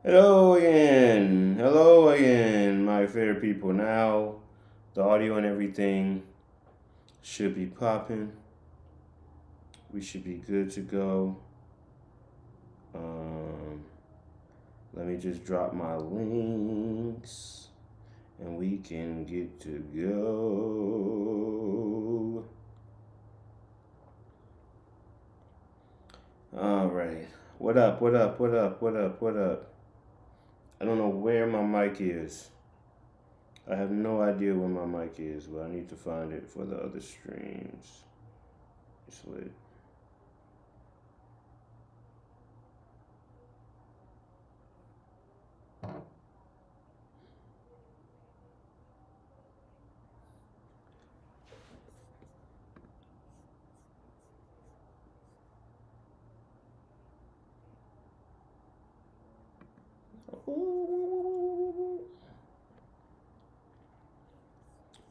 Hello again, my fair people. Now, the audio and everything should be popping. We should be good to go. Um, Let me just drop my links and we can get to go. All right. What up? What up? What up? What up? What up? I don't know where my mic is. I have no idea where my mic is, but I need to find it for the other streams. It's lit.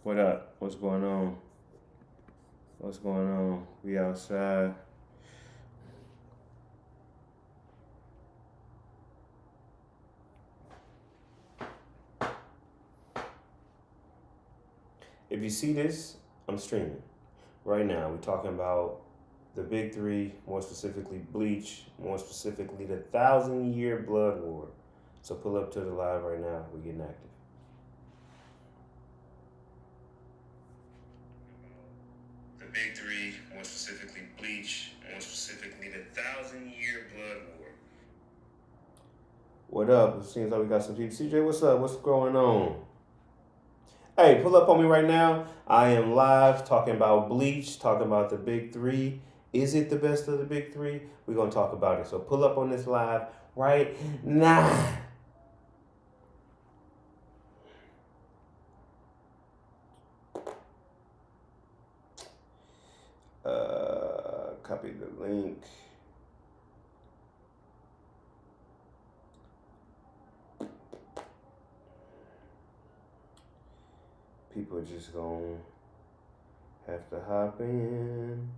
What up? What's going on? What's going on? We outside. If you see this, I'm streaming. Right now, we're talking about the big three, more specifically Bleach, more specifically the 1,000-year Blood War. So pull up to the live right now. We're getting active. The big three, more specifically Bleach, more specifically the 1,000-year Blood War. What up? It seems like we got some people. CJ, what's up? What's going on? Hey, pull up on me right now. I am live talking about Bleach, talking about the big three. Is it the best of the big three? We're going to talk about it. So pull up on this live right now. Copy the link. People are just going to have to hop in.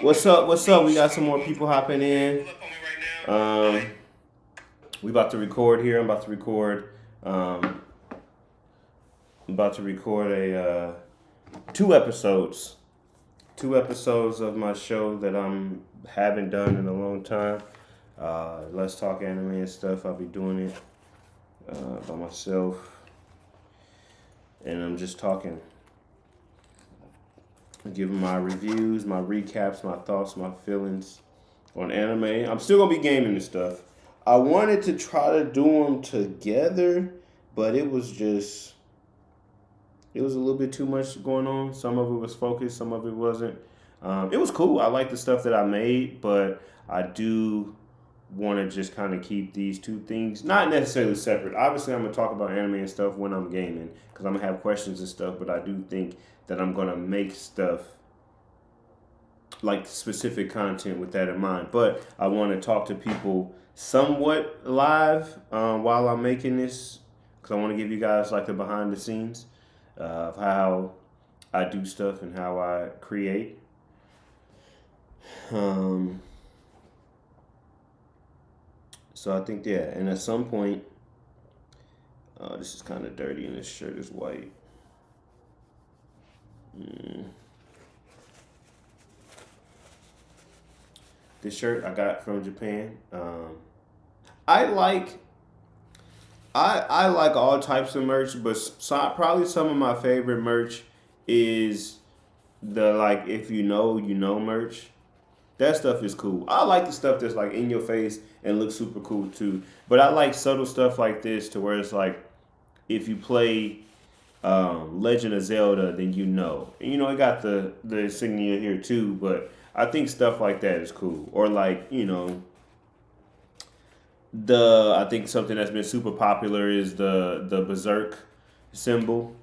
What's up? What's up? We got some more people hopping in. We about to record here. I'm about to record. I'm about to record a 2 episodes. 2 episodes of my show that I'm haven't done in a long time. Let's talk anime and stuff. I'll be doing it by myself, and I'm just talking. Giving my reviews, my recaps, my thoughts, my feelings on anime. I'm still going to be gaming this stuff. I wanted to try to do them together, but it was a little bit too much going on. Some of it was focused, some of it wasn't. It was cool. I like the stuff that I made, but I do want to just kind of keep these 2 things, not necessarily separate. Obviously, I'm going to talk about anime and stuff when I'm gaming, because I'm going to have questions and stuff, but I do think that I'm going to make stuff like specific content with that in mind. But I want to talk to people somewhat live while I'm making this, because I want to give you guys like the behind the scenes of how I do stuff and how I create. So I think, yeah, and at some point, this is kind of dirty and this shirt is white. This shirt I got from Japan. I like all types of merch, but probably some of my favorite merch is the like if you know merch. That stuff is cool. I like the stuff that's like in your face and looks super cool too. But I like subtle stuff like this to where it's like if you play Legend of Zelda, then you know. And it got the insignia here too, but I think stuff like that is cool. Or like, I think something that's been super popular is the berserk symbol.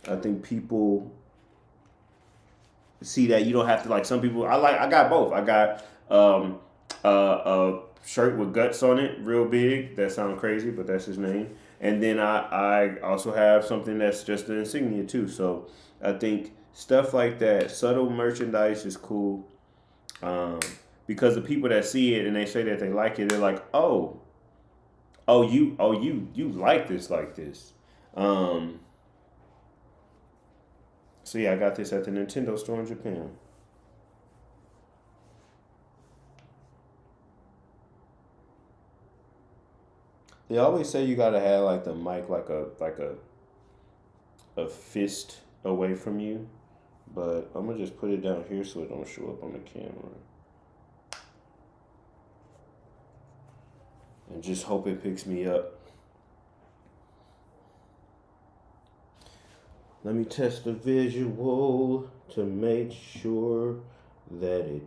I think people see that you don't have to like some people. I got both. I got a shirt with guts on it, real big. That sounds crazy, but that's his name. And then I also have something that's just an insignia too. So I think stuff like that, subtle merchandise is cool. Um, because the people that see it and they say that they like it, they're like, you like this like this. Um, so yeah, I got this at the Nintendo store in Japan. They always say you gotta have like the mic like a fist away from you, but I'm gonna just put it down here so it don't show up on the camera, and just hope it picks me up. Let me test the visual to make sure that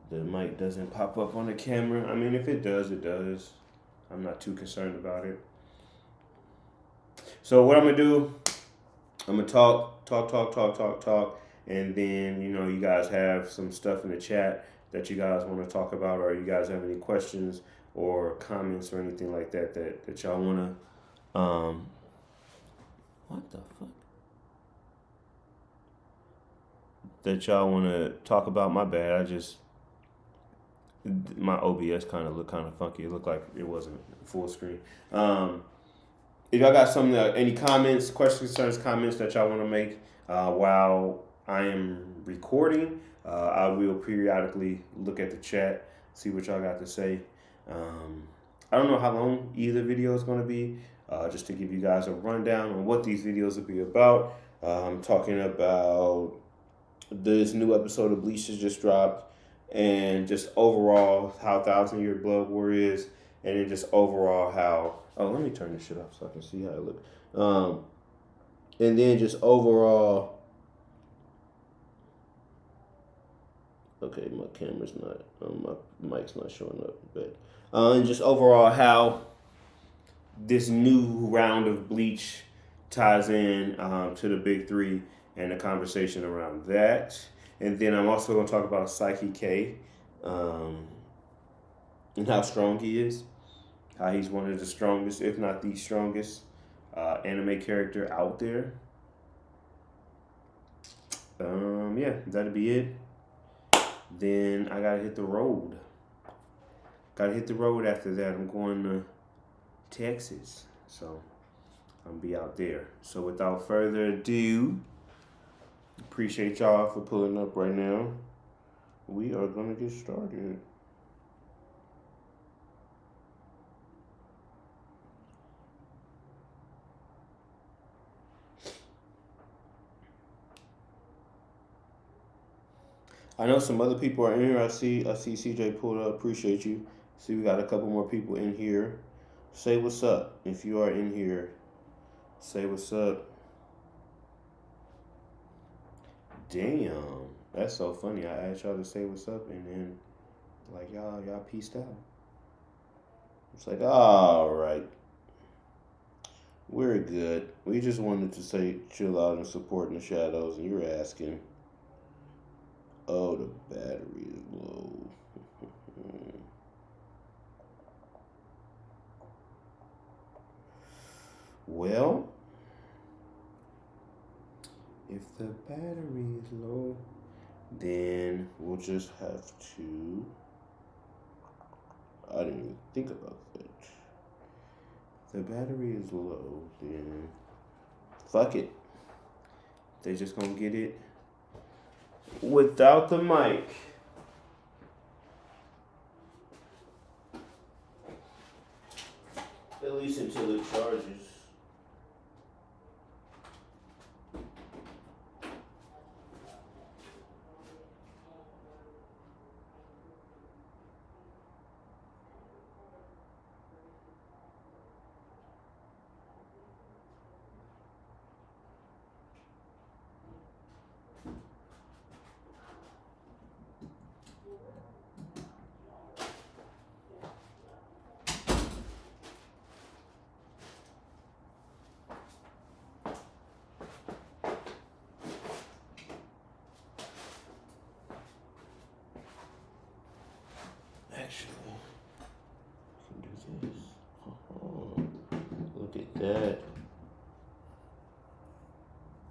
the mic doesn't pop up on the camera. I mean, if it does, it does. I'm not too concerned about it. So what I'm gonna do, I'm gonna talk, and then you guys have some stuff in the chat that you guys want to talk about, or you guys have any questions or comments or anything like that y'all wanna. What the fuck? That y'all wanna talk about? My bad. My OBS kind of looked kind of funky. It looked like it wasn't full screen. If y'all got some any comments, questions, concerns, comments that y'all want to make while I am recording, I will periodically look at the chat, see what y'all got to say. I don't know how long either video is going to be. Just to give you guys a rundown on what these videos will be about. I'm talking about this new episode of Bleach has just dropped, and just overall how Thousand Year Blood War is, and then just overall how. Oh, let me turn this shit up so I can see how it looks. And then just overall. Okay, my camera's not. My mic's not showing up, but and just overall how this new round of Bleach ties in to the big three and the conversation around that. And then I'm also going to talk about Psyche K and how strong he is. How he's one of the strongest, if not the strongest, anime character out there. Yeah, that'll be it. Then I gotta hit the road. Gotta hit the road after that. I'm going to Texas, so I'll be out there. So without further ado, appreciate y'all for pulling up right now. We are gonna get started. I know some other people are in here. I see CJ pulled up. Appreciate you. See, we got a couple more people in here. Say what's up if you are in here. Say what's up. Damn, that's so funny. I asked y'all to say what's up, and then like y'all peaced out. It's like, all right, we're good. We just wanted to say chill out and support in the shadows, and you're asking. Oh, the battery is low. Well, if the battery is low, then we'll just have to. I didn't even think about that. If the battery is low, then fuck it. They just gonna get it without the mic. At least until it charges. actually. I can do this. Oh, look at that.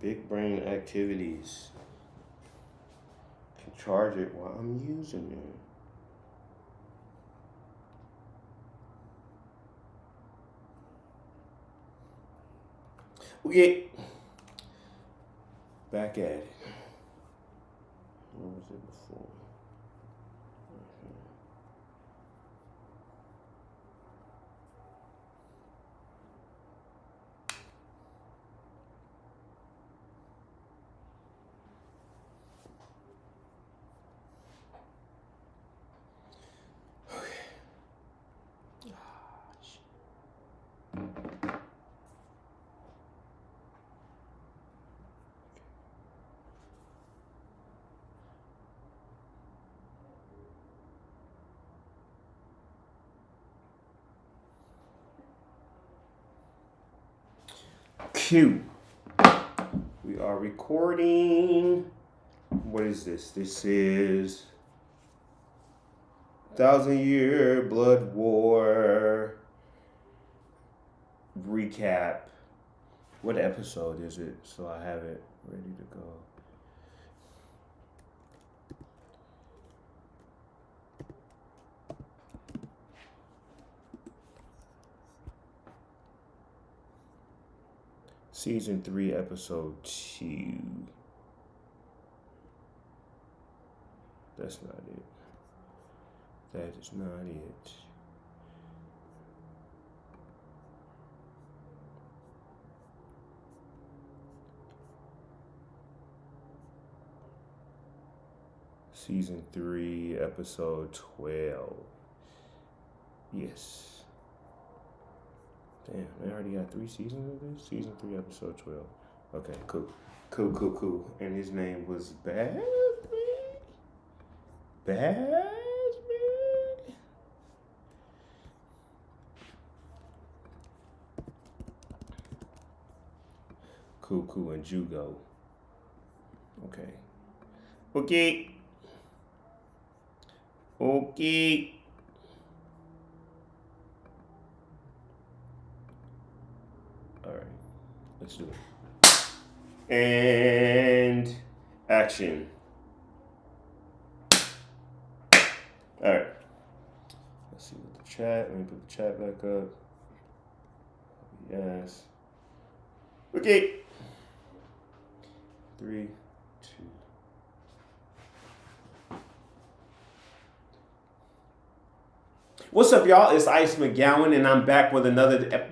Big brain activities. Can charge it while I'm using it. Okay. Back at it. What was it before? Q. We are recording. What is this? This is 1,000-Year Blood War recap. What episode is it? So I have it ready to go. Season 3, episode 2. That's not it. That is not it. Season 3, episode 12. Yes. Damn, they already got 3 seasons of this? Season 3, episode 12. Okay, cool. Cool. And his name was Batman? Cool and Jugo. Okay. Alright, let's do it. And action. Alright. Let's see what the chat. Let me put the chat back up. Yes. Okay. 3, 2. What's up, y'all? It's Ice McGowan, and I'm back with another.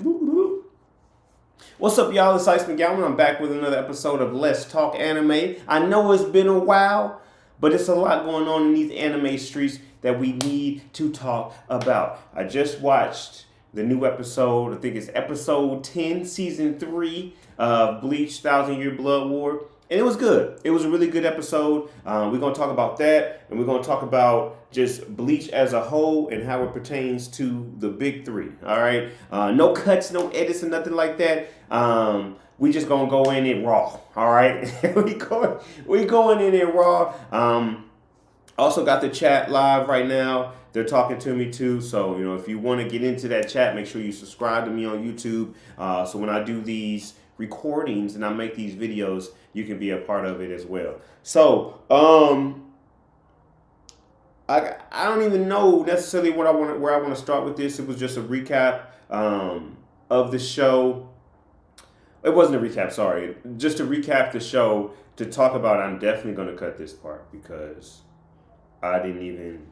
What's up, y'all? It's Ice McGowan. I'm back with another episode of Let's Talk Anime. I know it's been a while, but it's a lot going on in these anime streets that we need to talk about. I just watched the new episode. I think it's episode 10, season 3 of Bleach 1,000-Year Blood War. And it was good. It was a really good episode. We're going to talk about that. And we're going to talk about just Bleach as a whole and how it pertains to the big 3. All right. No cuts, no edits, or nothing like that. We just going to go in it raw. All right. we going in it raw. Also got the chat live right now. They're talking to me too. So, if you want to get into that chat, make sure you subscribe to me on YouTube. So when I do these recordings and I make these videos, you can be a part of it as well. So, I don't even know necessarily where I want to start with this. It was just a recap of the show. It wasn't a recap, sorry. Just to recap the show, to talk about. I'm definitely going to cut this part because I didn't even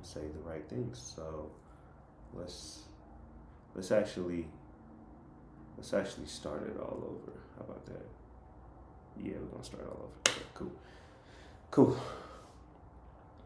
say the right things. So let's actually start it all over. How about that? Yeah, we're gonna start all over. Okay, cool.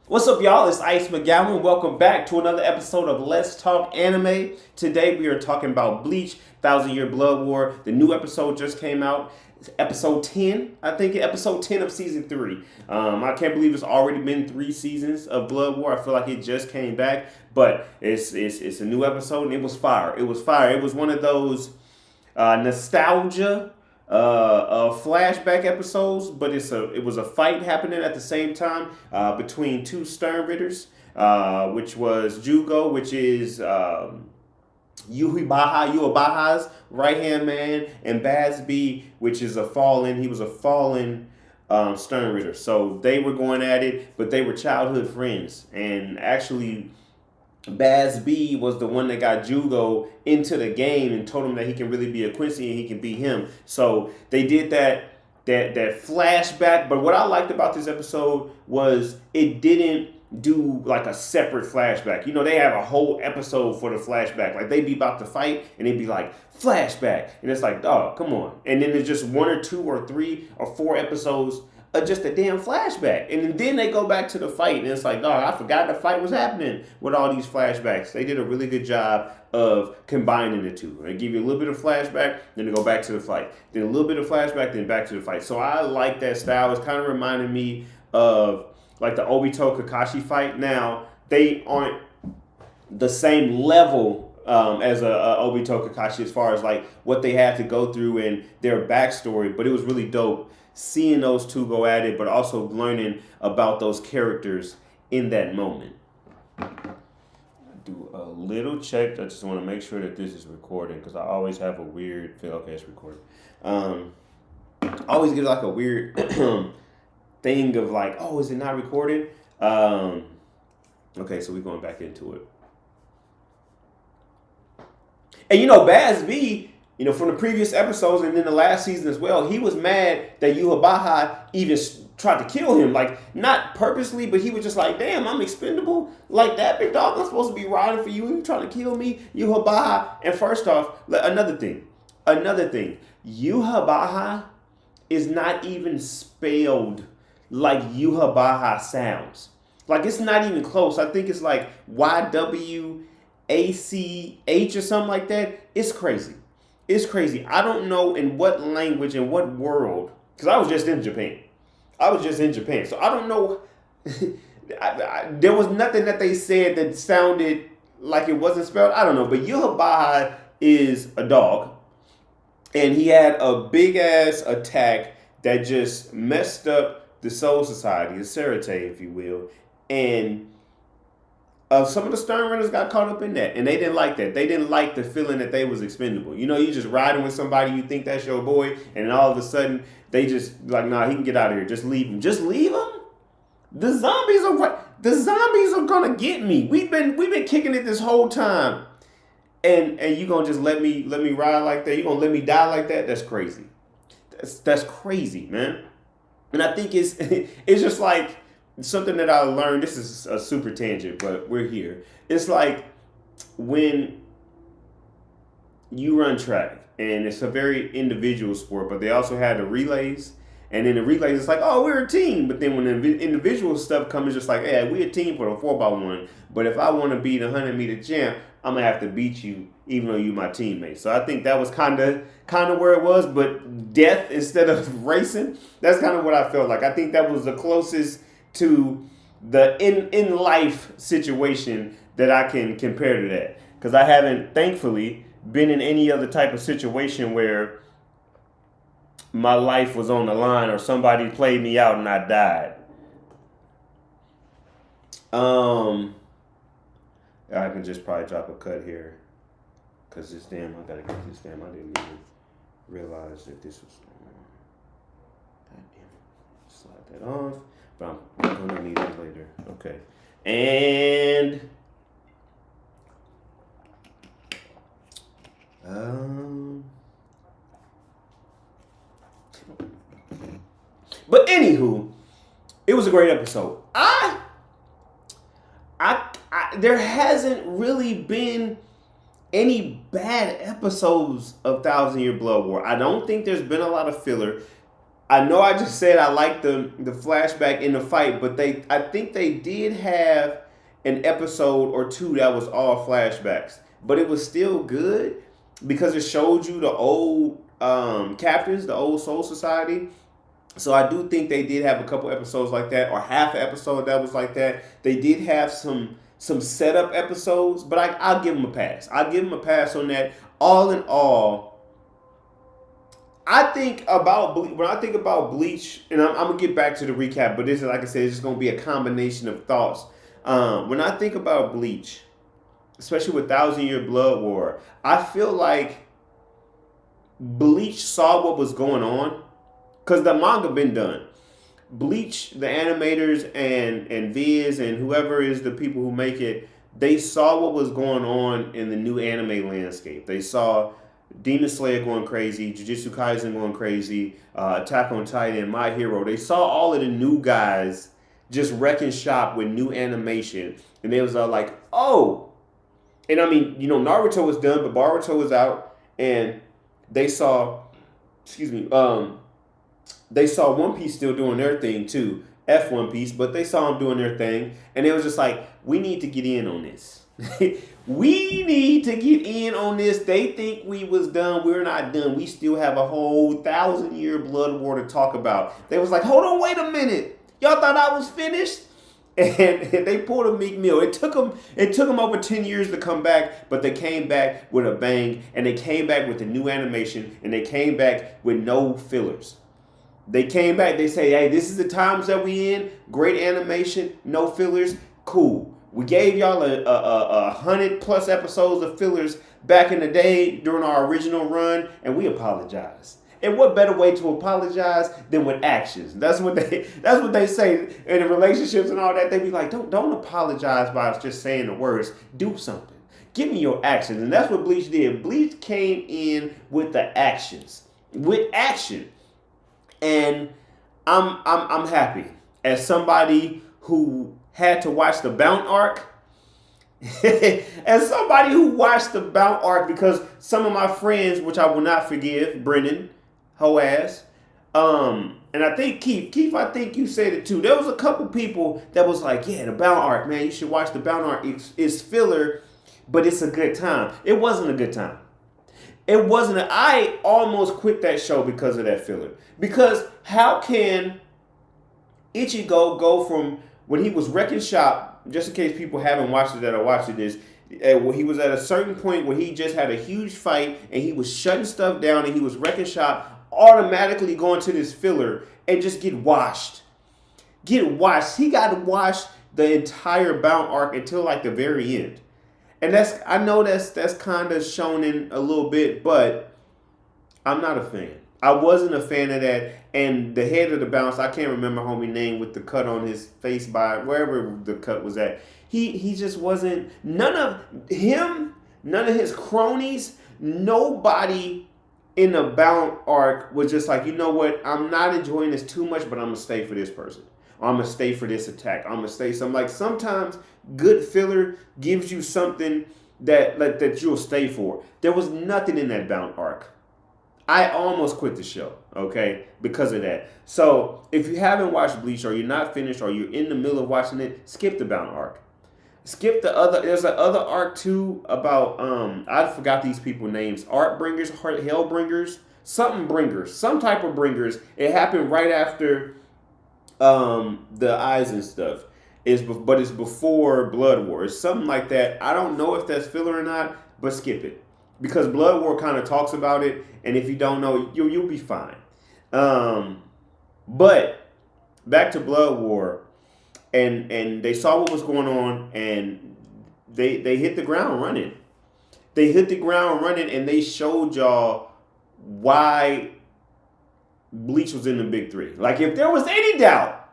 What's up, y'all? It's Ice McGowan. Welcome back to another episode of Let's Talk Anime. Today we are talking about Bleach 1,000-Year Blood War. The new episode just came out. It's episode 10, I think. Episode 10 of season 3. I can't believe it's already been 3 seasons of Blood War. I feel like it just came back, but it's a new episode and it was fire. It was one of those nostalgia flashback episodes, but it was a fight happening at the same time between two Stern Ritters, which was Jugo, which is Yuibaha's right hand man, and Bazby, which is he was a fallen Stern Ritter. So they were going at it, but they were childhood friends, and actually Baz B was the one that got Jugo into the game and told him that he can really be a Quincy and he can beat him. So they did that flashback. But what I liked about this episode was it didn't do like a separate flashback. You know, they have a whole episode for the flashback. Like they'd be about to fight and they'd be like, flashback. And it's like, oh, come on. And then there's just one or two or three or four episodes just a damn flashback. And then they go back to the fight and it's like, dog, I forgot the fight was happening with all these flashbacks. They did a really good job of combining the two. They give you a little bit of flashback, then they go back to the fight. Then a little bit of flashback, then back to the fight. So I like that style. It's kind of reminding me of like the Obito Kakashi fight. Now, they aren't the same level as a Obito Kakashi as far as like what they had to go through and their backstory, but it was really dope seeing those two go at it, but also learning about those characters in that moment. Do a little check. I just want to make sure that this is recording because I always have a weird feel. Okay, it's recording. I always get like a weird thing of like, oh, is it not recorded? Okay, so we're going back into it. And you know, Baz B, you know, from the previous episodes and then the last season as well, he was mad that Yuhabaha even tried to kill him. Like, not purposely, but he was just like, damn, I'm expendable like that, big dog. I'm supposed to be riding for you. You trying to kill me, Yuhabaha. And first off, another thing. Yuhabaha is not even spelled like Yuhabaha sounds. Like, it's not even close. I think it's like YWACH or something like that. It's crazy. It's crazy. I don't know in what language, in what world, because I was just in Japan. So I don't know. There was nothing that they said that sounded like it wasn't spelled. I don't know. But Yuhabaha is a dog. And he had a big ass attack that just messed up the Soul Society, the Serite, if you will. And some of the Stern Runners got caught up in that, and they didn't like that. They didn't like the feeling that they was expendable. You know, you just riding with somebody, you think that's your boy, and all of a sudden, they just like, nah, he can get out of here. Just leave him. Just leave him? The zombies are gonna get me. We've been kicking it this whole time. And you gonna just let me ride like that? You gonna let me die like that? That's crazy. That's crazy, man. And I think it's just like something that I learned. This is a super tangent, but we're here. It's like when you run track, and it's a very individual sport, but they also had the relays. And in the relays, it's like, oh, we're a team. But then when the individual stuff comes, it's just like, hey, we're a team for the 4x1. But if I want to be the 100-meter champ, I'm going to have to beat you, even though you're my teammate. So I think that was kind of where it was. But death instead of racing, that's kind of what I felt like. I think that was the closest to the in-life situation that I can compare to that. Because I haven't, thankfully, been in any other type of situation where my life was on the line or somebody played me out and I died. I can just probably drop a cut here. Because I gotta get this damn. I didn't even realize that this was. God damn it. Slide that off. But I'm gonna need it later. Okay. And but anywho, it was a great episode. There hasn't really been any bad episodes of Thousand Year Blood War. I don't think there's been a lot of filler. I know I just said I liked the flashback in the fight, but I think they did have an episode or two that was all flashbacks. But it was still good because it showed you the old captains, the old Soul Society. So I do think they did have a couple episodes like that, or half an episode that was like that. They did have some setup episodes, but I'll give them a pass. I'll give them a pass on that. All in all, I think about when I think about Bleach, and I'm gonna get back to the recap, but this is like I said, it's just gonna be a combination of thoughts. When I think about Bleach, especially with Thousand Year Blood War, I feel like Bleach saw what was going on because the manga been done. Bleach, the animators and Viz and whoever is the people who make it, they saw what was going on in the new anime landscape. They saw Demon Slayer going crazy, Jujutsu Kaisen going crazy, Attack on Titan, My Hero. They saw all of the new guys just wrecking shop with new animation, and they was all like, "Oh!" And I mean, Naruto was done, but Boruto was out, and they saw, excuse me, they saw One Piece still doing their thing too. F One Piece, but they saw them doing their thing, and it was just like, we need to get in on this. We need to get in on this. They think we was done. We're not done. We still have a whole 1,000-year blood war to talk about. They was like, hold on, wait a minute. Y'all thought I was finished? And they pulled a Meek Mill. It took them over 10 years to come back, but they came back with a bang, and they came back with a new animation, and they came back with no fillers. They came back, they say, hey, this is the times that we in. Great animation, no fillers, cool. We gave y'all a 100+ episodes of fillers back in the day during our original run, and we apologize. And what better way to apologize than with actions? That's what they say in the relationships and all that. They be like, don't apologize by just saying the words. Do something. Give me your actions. And that's what Bleach did. Bleach came in with the actions. With action. And I'm happy. As somebody who had to watch the Bount arc, as somebody who watched the Bount arc, because some of my friends, which I will not forgive, Brennan, hoe ass, and I think Keith, I think you said it too. There was a couple people that was like, yeah, the Bount arc, man, you should watch the Bount arc. It's filler, but it's a good time. It wasn't a good time. It wasn't. I almost quit that show because of that filler. Because how can Ichigo go from when he was wrecking shop, just in case people haven't watched it that are watching this, he was at a certain point where he just had a huge fight and he was shutting stuff down and he was wrecking shop, automatically going to this filler and just get washed. Get washed. He got washed the entire Bound arc until like the very end. And I know that's kind of shown in a little bit, but I'm not a fan. I wasn't a fan of that. And the head of the Bounce, I can't remember homie name with the cut on his face by wherever the cut was at. He just wasn't, none of his cronies, nobody in the Bound arc was just like, you know what, I'm not enjoying this too much, but I'm going to stay for this person. I'm going to stay for this attack. I'm going to stay. So I'm like, sometimes good filler gives you something that you'll stay for. There was nothing in that Bound arc. I almost quit the show, okay, because of that. So if you haven't watched Bleach or you're not finished or you're in the middle of watching it, skip the Bound arc. Skip the other, there's an other arc too about, I forgot these people's names, Artbringers, Hellbringers, something bringers, some type of bringers. It happened right after the eyes and stuff. But it's before Blood War. It's something like that. I don't know if that's filler or not, but skip it. Because Blood War kind of talks about it, and if you don't know, you'll be fine. But back to Blood War, and they saw what was going on, and they hit the ground running. They hit the ground running, and they showed y'all why Bleach was in the big three. Like, if there was any doubt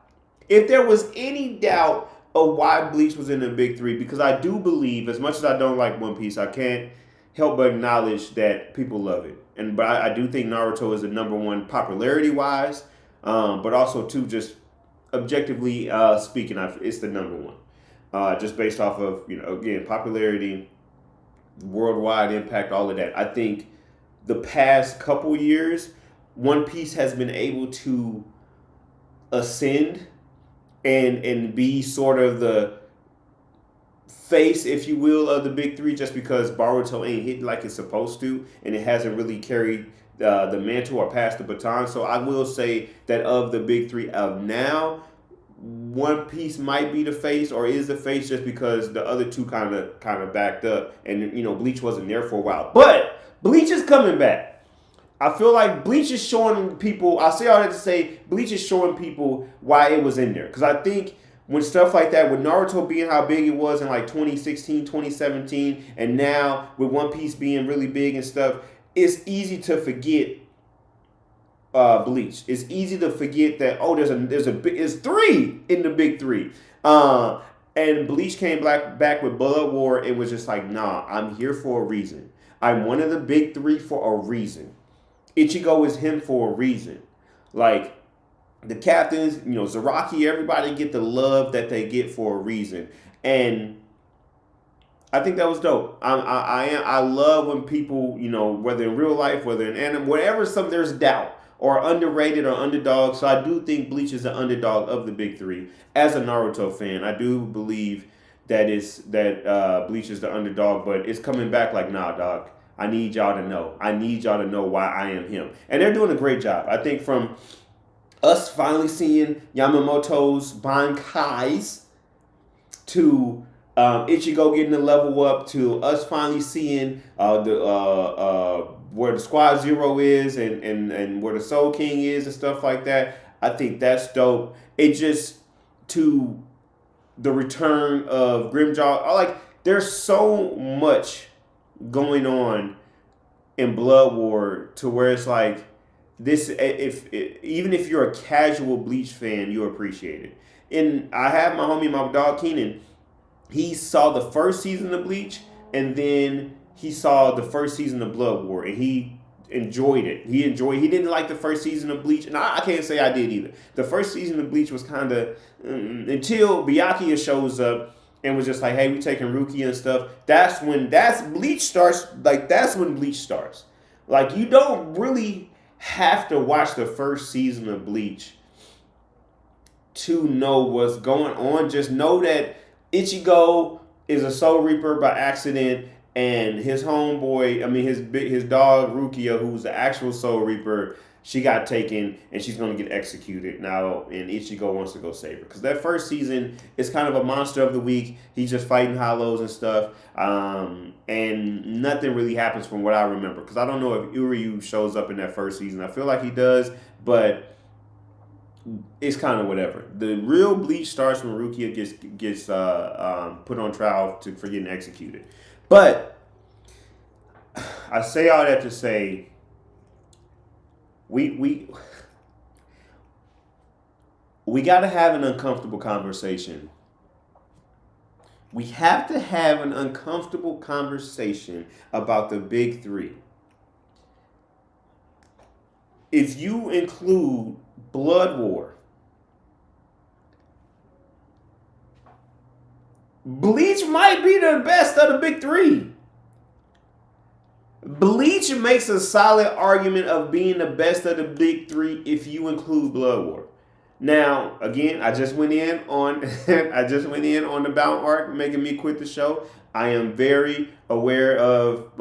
of why Bleach was in the big three, because I do believe, as much as I don't like One Piece, I can't help but acknowledge that people love it. But I do think Naruto is the number one popularity-wise, but also, too, just objectively speaking, it's the number one. Just based off of, again, popularity, worldwide impact, all of that. I think the past couple years, One Piece has been able to ascend and be sort of the face, if you will, of the big three, just because Boruto ain't hitting like it's supposed to, and it hasn't really carried the mantle or passed the baton. So I will say that of the big three of now, One Piece might be the face or is the face, just because the other two kind of backed up, and Bleach wasn't there for a while. But Bleach is coming back. I feel like Bleach is showing people. I say all that to say Bleach is showing people why it was in there. Because I think when stuff like that, with Naruto being how big it was in like 2016, 2017, and now with One Piece being really big and stuff, it's easy to forget Bleach. It's easy to forget that there's three in the big three. And Bleach came back with Blood War. It was just like, nah, I'm here for a reason. I'm one of the big three for a reason. Ichigo is him for a reason. Like the captains, Zaraki, everybody get the love that they get for a reason. And I think that was dope. I love when people, whether in real life, whether in anime, whatever, there's doubt or underrated or underdog. So I do think Bleach is the underdog of the big three. As a Naruto fan, I do believe that Bleach is the underdog, but it's coming back like, nah, dog. I need y'all to know. I need y'all to know why I am him. And they're doing a great job. I think from us finally seeing Yamamoto's Bankais to Ichigo getting the level up to us finally seeing where the Squad Zero is and where the Soul King is and stuff like that. I think that's dope. It just to the return of Grimjaw. There's so much going on in Blood War to where it's like this. Even if you're a casual Bleach fan, you appreciate it. And I have my dog Keenan. He saw the first season of Bleach, and then he saw the first season of Blood War, and he enjoyed it. He didn't like the first season of Bleach, and I can't say I did either. The first season of Bleach was kind of until Byakuya shows up and was just like, hey, we taking Rukia and stuff. That's when Bleach starts. That's when Bleach starts. You don't really have to watch the first season of Bleach to know what's going on. Just know that Ichigo is a Soul Reaper by accident, and his homeboy, his dog Rukia, who's the actual Soul Reaper, she got taken and she's going to get executed now, and Ichigo wants to go save her. Because that first season is kind of a monster of the week. He's just fighting hollows and stuff, and nothing really happens from what I remember. Because I don't know if Uryu shows up in that first season. I feel like he does, but it's kind of whatever. The real Bleach starts when Rukia gets put on trial for getting executed. But I say all that to say, we got to have an uncomfortable conversation. We have to have an uncomfortable conversation about the big three. If you include Blood War, Bleach might be the best of the big three. Bleach makes a solid argument of being the best of the big three if you include Blood War. Now, again, I just went in on the Bound arc, making me quit the show. I am very aware of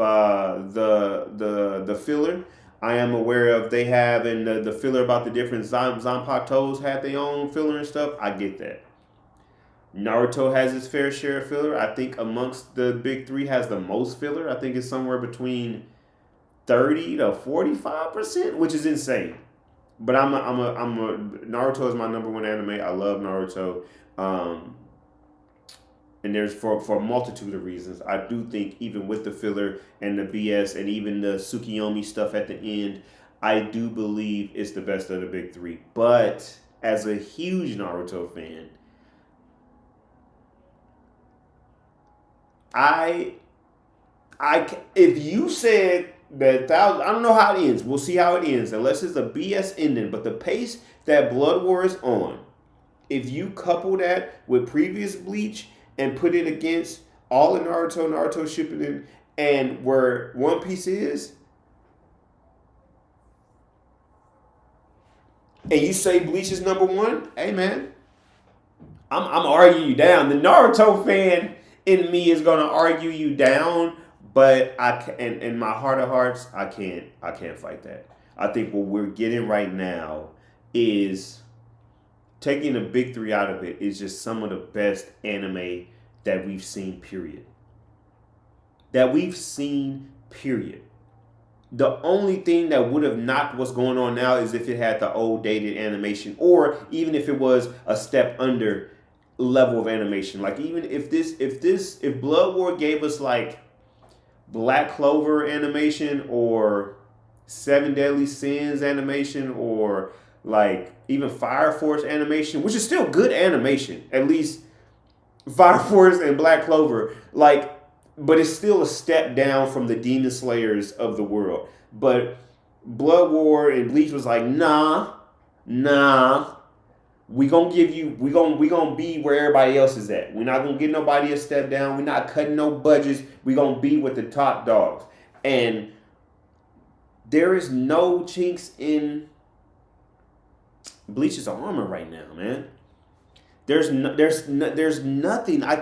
the filler. I am aware of they have in the filler about the different Zanpakutos had their own filler and stuff. I get that. Naruto has its fair share of filler. I think amongst the big three has the most filler. I think it's somewhere between 30 to 45%, which is insane. But Naruto is my number one anime. I love Naruto. And there's for a multitude of reasons. I do think even with the filler and the BS and even the Tsukiyomi stuff at the end, I do believe it's the best of the big three. But as a huge Naruto fan, if you said that, I don't know how it ends. We'll see how it ends, unless it's a BS ending. But the pace that Blood War is on, if you couple that with previous Bleach and put it against all of Naruto Shippuden, and where One Piece is, and you say Bleach is number one, hey man, I'm arguing you down. The Naruto fan in me is gonna argue you down, but in my heart of hearts, I can't fight that. I think what we're getting right now is taking the big three out of it is just some of the best anime that we've seen, period. The only thing that would have knocked what's going on now is if it had the old dated animation, or even if it was a step under level of animation. Like even if Blood War gave us like Black Clover animation or Seven Deadly Sins animation or like even Fire Force animation, which is still good animation, at least Fire Force and Black Clover, like, but it's still a step down from the Demon Slayers of the world. But Blood War and Bleach was like, nah, we gonna be where everybody else is at. We're not gonna get nobody a step down. We're not cutting no budgets. We gonna be with the top dogs. And there is no chinks in Bleach's armor right now, man. There's nothing. I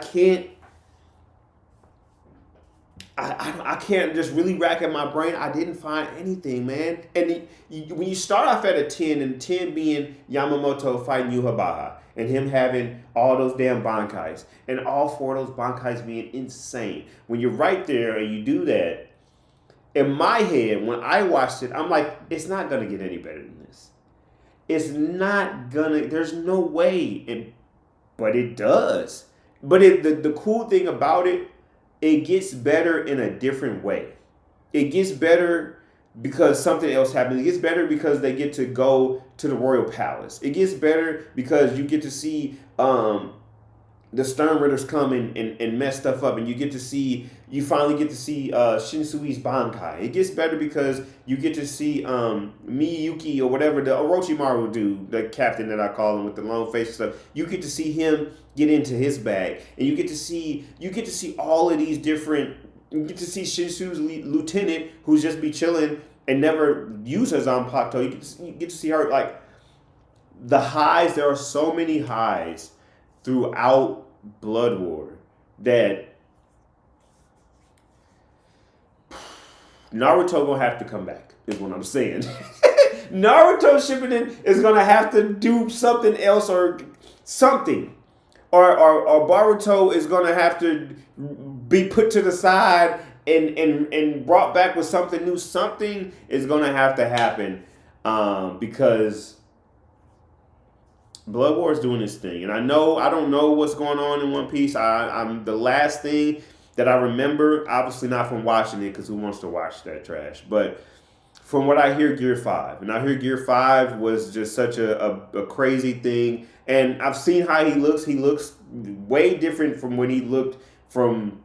can't just really rack at my brain. I didn't find anything, man. And when you start off at a 10, and 10 being Yamamoto fighting Yuhabaha, and him having all those damn bankais, and all four of those bankais being insane. When you're right there and you do that, in my head, when I watched it, I'm like, it's not going to get any better than this. It's not going to, there's no way. But it does. But the cool thing about it, it gets better in a different way. It gets better because something else happens. It gets better because they get to go to the Royal Palace. It gets better because you get to see the Stern Ritters come and mess stuff up, and you finally get to see Shinsui's Bankai. It gets better because you get to see Miyuki or whatever, the Orochimaru dude, the captain that I call him with the long face and stuff. You get to see him get into his bag, and you get to see all of these different. You get to see Shinsui's lieutenant, who's just be chilling and never use her Zanpakuto. You get to see her, like, the highs. There are so many highs throughout Blood War that Naruto gonna have to come back, is what I'm saying. Naruto Shippuden is gonna have to do something else or something. Or Boruto is gonna have to be put to the side and brought back with something new. Something is gonna have to happen because Blood War is doing this thing, and I don't know what's going on in One Piece. I'm the last thing that I remember, obviously not from watching it, because who wants to watch that trash? But from what I hear, Gear 5, and I hear Gear 5 was just such a crazy thing, and I've seen how he looks. He looks way different from when he looked from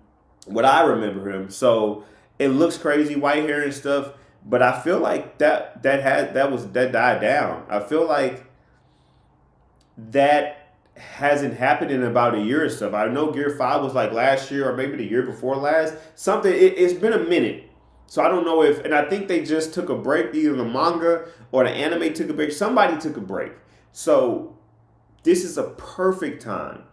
what I remember him. So it looks crazy, white hair and stuff. But I feel like that died down. I feel like that hasn't happened in about a year or so. I know Gear 5 was like last year or maybe the year before last. Something, it's been a minute. So I don't know if, and I think they just took a break. Either the manga or the anime took a break. Somebody took a break. So this is a perfect time.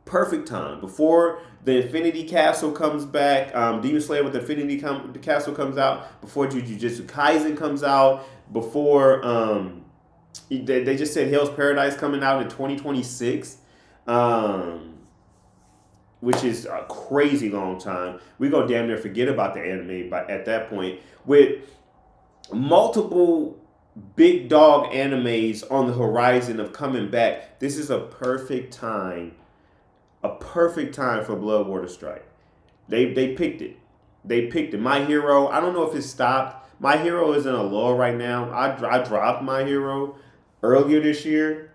Perfect time. Before the Infinity Castle comes back, Demon Slayer with the Infinity Castle comes out, before Jujutsu Kaisen comes out, before they just said Hell's Paradise coming out in 2026, which is a crazy long time. We go damn near forget about the anime at that point. With multiple big dog animes on the horizon of coming back, this is a perfect time for Blood War to strike. They picked it. They picked it. My Hero, I don't know if it stopped. My Hero is in a lull right now. I dropped My Hero earlier this year.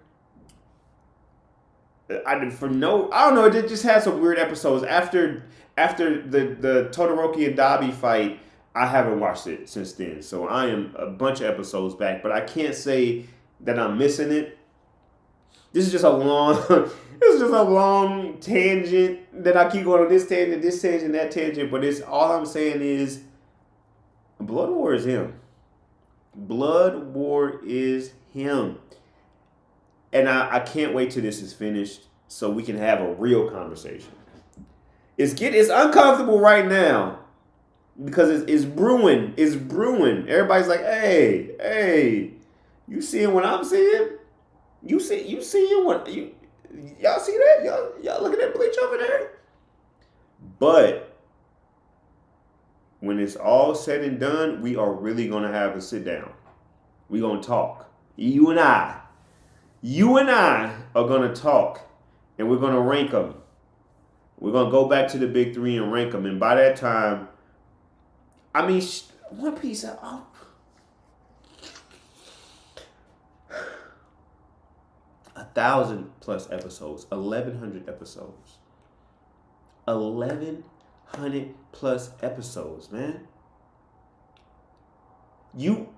I don't know. It just had some weird episodes. After the Todoroki and Dabi fight, I haven't watched it since then. So I am a bunch of episodes back, but I can't say that I'm missing it. This is just a long tangent that I keep going on, this tangent, that tangent. But it's all I'm saying is Blood War is him. Blood War is him. And I can't wait till this is finished so we can have a real conversation. It's uncomfortable right now because it's brewing. It's brewing. Everybody's like, hey, you seeing what I'm seeing? You seeing what y'all see that? Y'all looking at Bleach over there? But when it's all said and done, we are really going to have a sit down. We're going to talk. You and I are going to talk, and we're going to rank them. We're going to go back to the big three and rank them. And by that time, I mean, One Piece, 1,000+ episodes, 1,100 episodes. 1,100+ episodes, man. You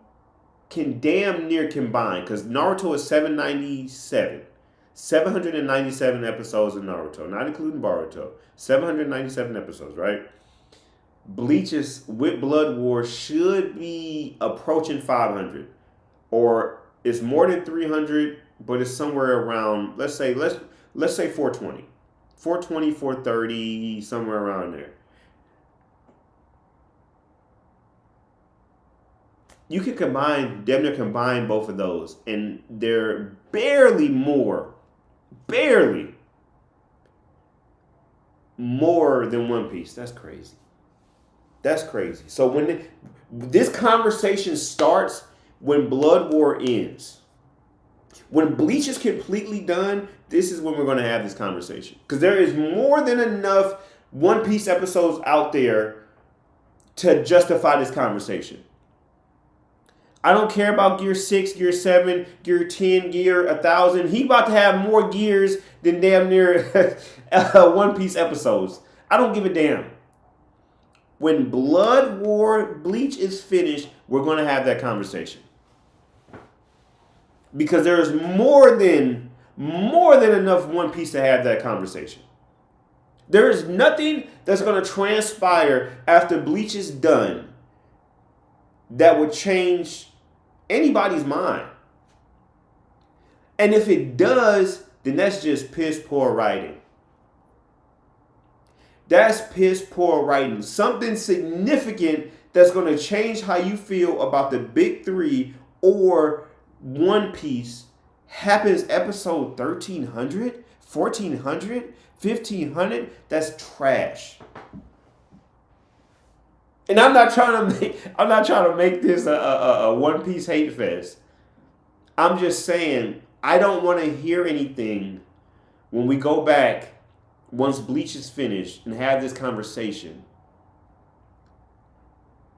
can damn near combine, because Naruto is 797 episodes in Naruto, not including Boruto. 797 episodes, right? Bleach is, with Blood War, should be approaching 500, or it's more than 300, but it's somewhere around, let's say 420. 420, 430, somewhere around there. You can damn near combine both of those, and they're barely more than One Piece. That's crazy. So when this conversation starts, when Blood War ends, when Bleach is completely done, this is when we're going to have this conversation. Because there is more than enough One Piece episodes out there to justify this conversation. I don't care about Gear 6, Gear 7, Gear 10, Gear 1,000. He about to have more gears than damn near One Piece episodes. I don't give a damn. When Blood War Bleach is finished, we're going to have that conversation. Because there is more than enough One Piece to have that conversation. There is nothing that's going to transpire after Bleach is done that would change anybody's mind. And if it does, then that's just piss poor writing. That's piss poor writing. Something significant that's going to change how you feel about the big three or One Piece happens episode 1,300, 1,400, 1,500. That's trash. And I'm not trying to make this a One Piece hate fest. I'm just saying I don't want to hear anything when we go back once Bleach is finished and have this conversation.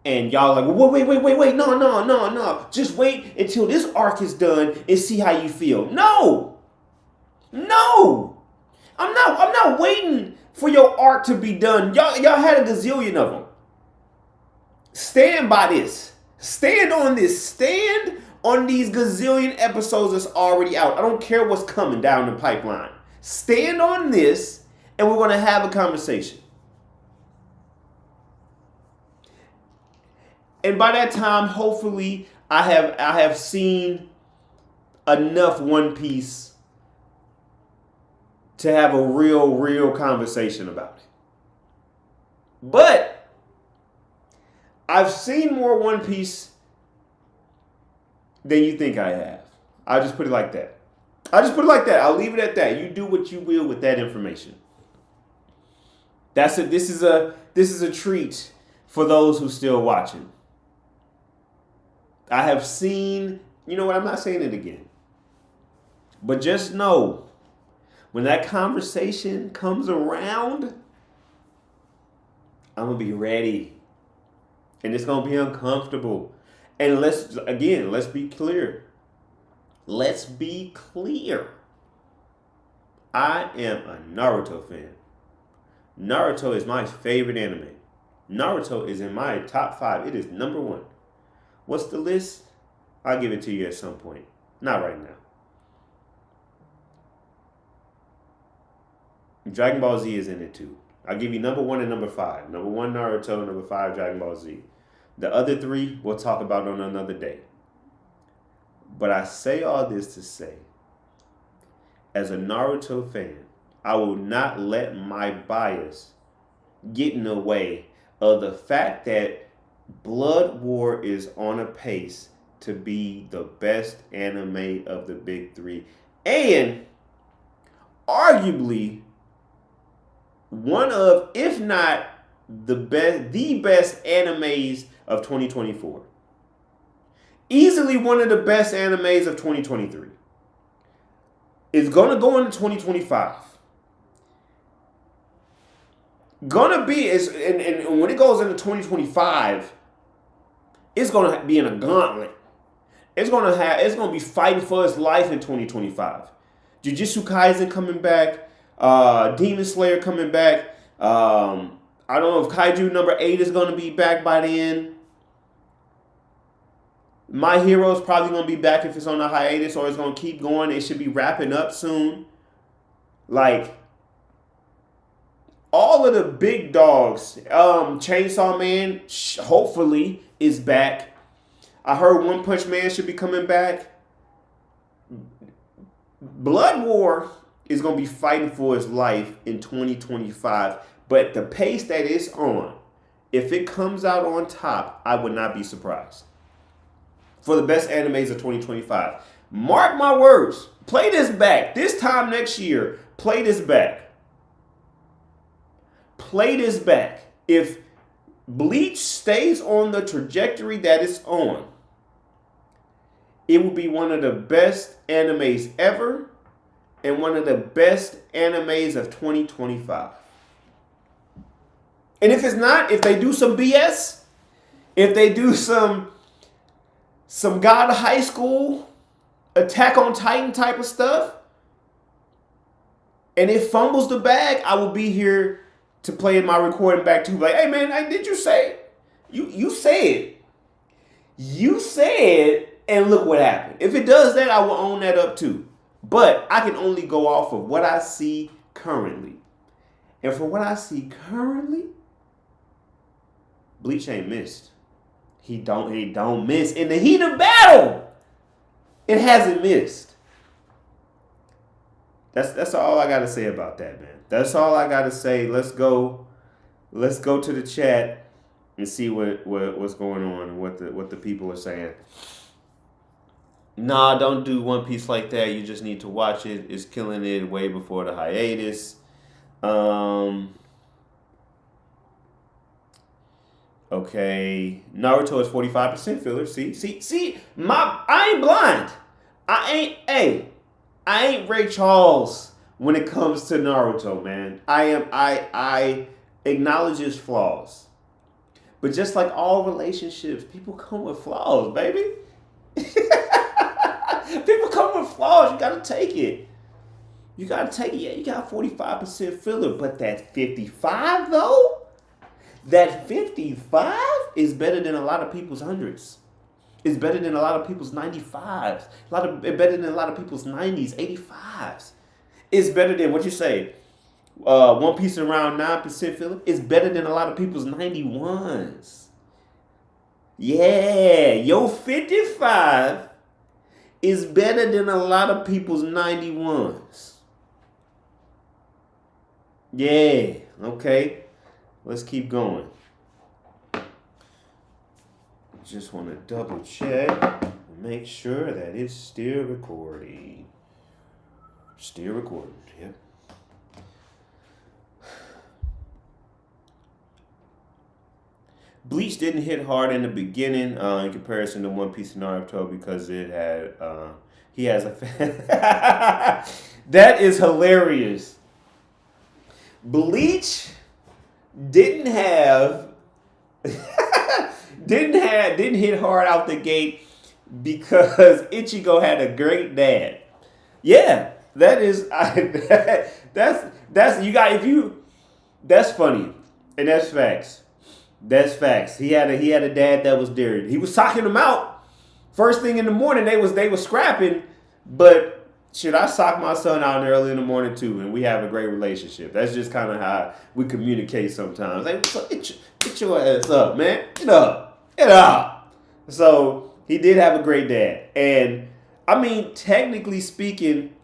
And y'all like, wait, no. Just wait until this arc is done and see how you feel. No. I'm not waiting for your arc to be done. Y'all had a gazillion of them. Stand by this. Stand on this. Stand on these gazillion episodes that's already out. I don't care what's coming down the pipeline. Stand on this, and we're going to have a conversation. And by that time, hopefully, I have seen enough One Piece to have a real conversation about it. But I've seen more One Piece than you think I have. I'll just put it like that. I'll leave it at that. You do what you will with that information. This is a treat for those who still watching. I have seen, you know what, I'm not saying it again. But just know, when that conversation comes around, I'm going to be ready. And it's going to be uncomfortable. And let's be clear. Let's be clear. I am a Naruto fan. Naruto is my favorite anime. Naruto is in my top 5. It is number 1. What's the list? I'll give it to you at some point. Not right now. Dragon Ball Z is in it too. I'll give you number 1 and number 5. Number 1, Naruto. Number 5, Dragon Ball Z. The other 3, we'll talk about on another day. But I say all this to say, as a Naruto fan, I will not let my bias get in the way of the fact that Blood War is on a pace to be the best anime of the big 3. And arguably one of, if not the best animes of 2024. Easily one of the best animes of 2023. It's gonna go into 2025. Gonna be and when it goes into 2025, it's gonna be in a gauntlet. It's gonna be fighting for its life in 2025. Jujutsu Kaisen coming back, Demon Slayer coming back. I don't know if Kaiju number 8 is gonna be back by then. My Hero's probably gonna be back if it's on a hiatus, or it's gonna keep going. It should be wrapping up soon. Like all of the big dogs, Chainsaw Man hopefully is back. I heard One Punch Man should be coming back. Blood War is going to be fighting for its life in 2025. But the pace that it's on, if it comes out on top, I would not be surprised. For the best animes of 2025. Mark my words. Play this back. This time next year, play this back. Play this back. If Bleach stays on the trajectory that it's on, it will be one of the best animes ever and one of the best animes of 2025. And if it's not, if they do some BS, if they do some God of High School, Attack on Titan type of stuff, and it fumbles the bag, I will be here to play in my recording back to like, hey man, did you say? You said. You said, and look what happened. If it does that, I will own that up too. But I can only go off of what I see currently. And for what I see currently, Bleach ain't missed. He don't miss. In the heat of battle, it hasn't missed. That's all I gotta say about that, man. That's all I gotta say. Let's go to the chat and see what's going on and what the people are saying. Nah, don't do One Piece like that. You just need to watch it. It's killing it way before the hiatus. Okay. Naruto is 45% filler. See, I ain't blind. I ain't Ray Charles when it comes to Naruto, man. I acknowledge his flaws. But just like all relationships, people come with flaws, baby. People come with flaws. You gotta take it. Yeah, you got 45% filler, but that 55 though, that 55 is better than a lot of people's hundreds. It's better than a lot of people's 95s. Better than a lot of people's 90s, 85s. It's better than what you say. One Piece around 9% filler. It's better than a lot of people's 91s. Yeah, your 55 is better than a lot of people's 91s. Yeah, okay. Let's keep going. Just want to double check and make sure that it's still recording. Still recording, yep. Bleach didn't hit hard in the beginning in comparison to One Piece and Naruto because it had he has a that is hilarious. Bleach didn't hit hard out the gate because Ichigo had a great dad. Yeah, that's funny and that's facts. That's facts. He had a dad that was there. He was socking him out. First thing in the morning, they was scrapping. But shit, I sock my son out early in the morning too, and we have a great relationship. That's just kind of how we communicate sometimes. Like, get your ass up, man. Get up. So he did have a great dad, and I mean, technically speaking,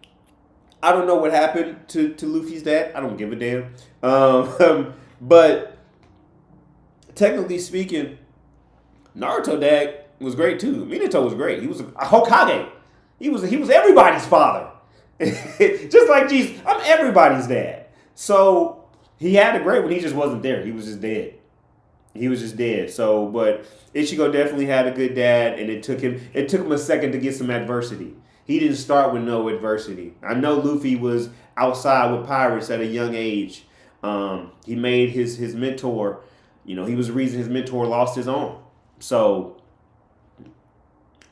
I don't know what happened to Luffy's dad. I don't give a damn. But technically speaking, Naruto dad was great too. Minato was great. He was a Hokage. He was everybody's father. Just like Jesus, I'm everybody's dad. So He had a great one. He just wasn't there. He was just dead. He was just dead. So, but Ichigo definitely had a good dad, and it took him a second to get some adversity. He didn't start with no adversity. I know Luffy was outside with pirates at a young age. He made his mentor. He was the reason his mentor lost his arm. So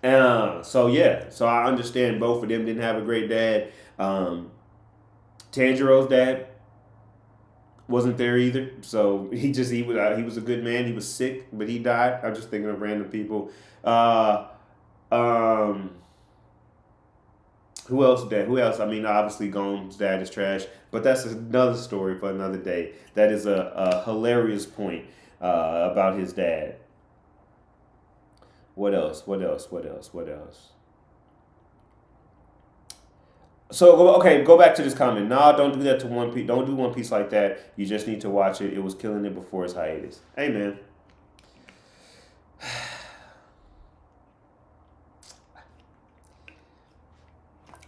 yeah. So I understand both of them didn't have a great dad. Tanjiro's dad wasn't there either. So he was a good man. He was sick, but he died. I'm just thinking of random people. Um, who else dad? Who else? I mean, obviously Gon's dad is trash, but that's another story for another day. That is a hilarious point about his dad. What else? What else? What else? What else? So okay, go back to this comment. Nah, don't do that to One Piece. Don't do One Piece like that. You just need to watch it. It was killing it before its hiatus. Hey man,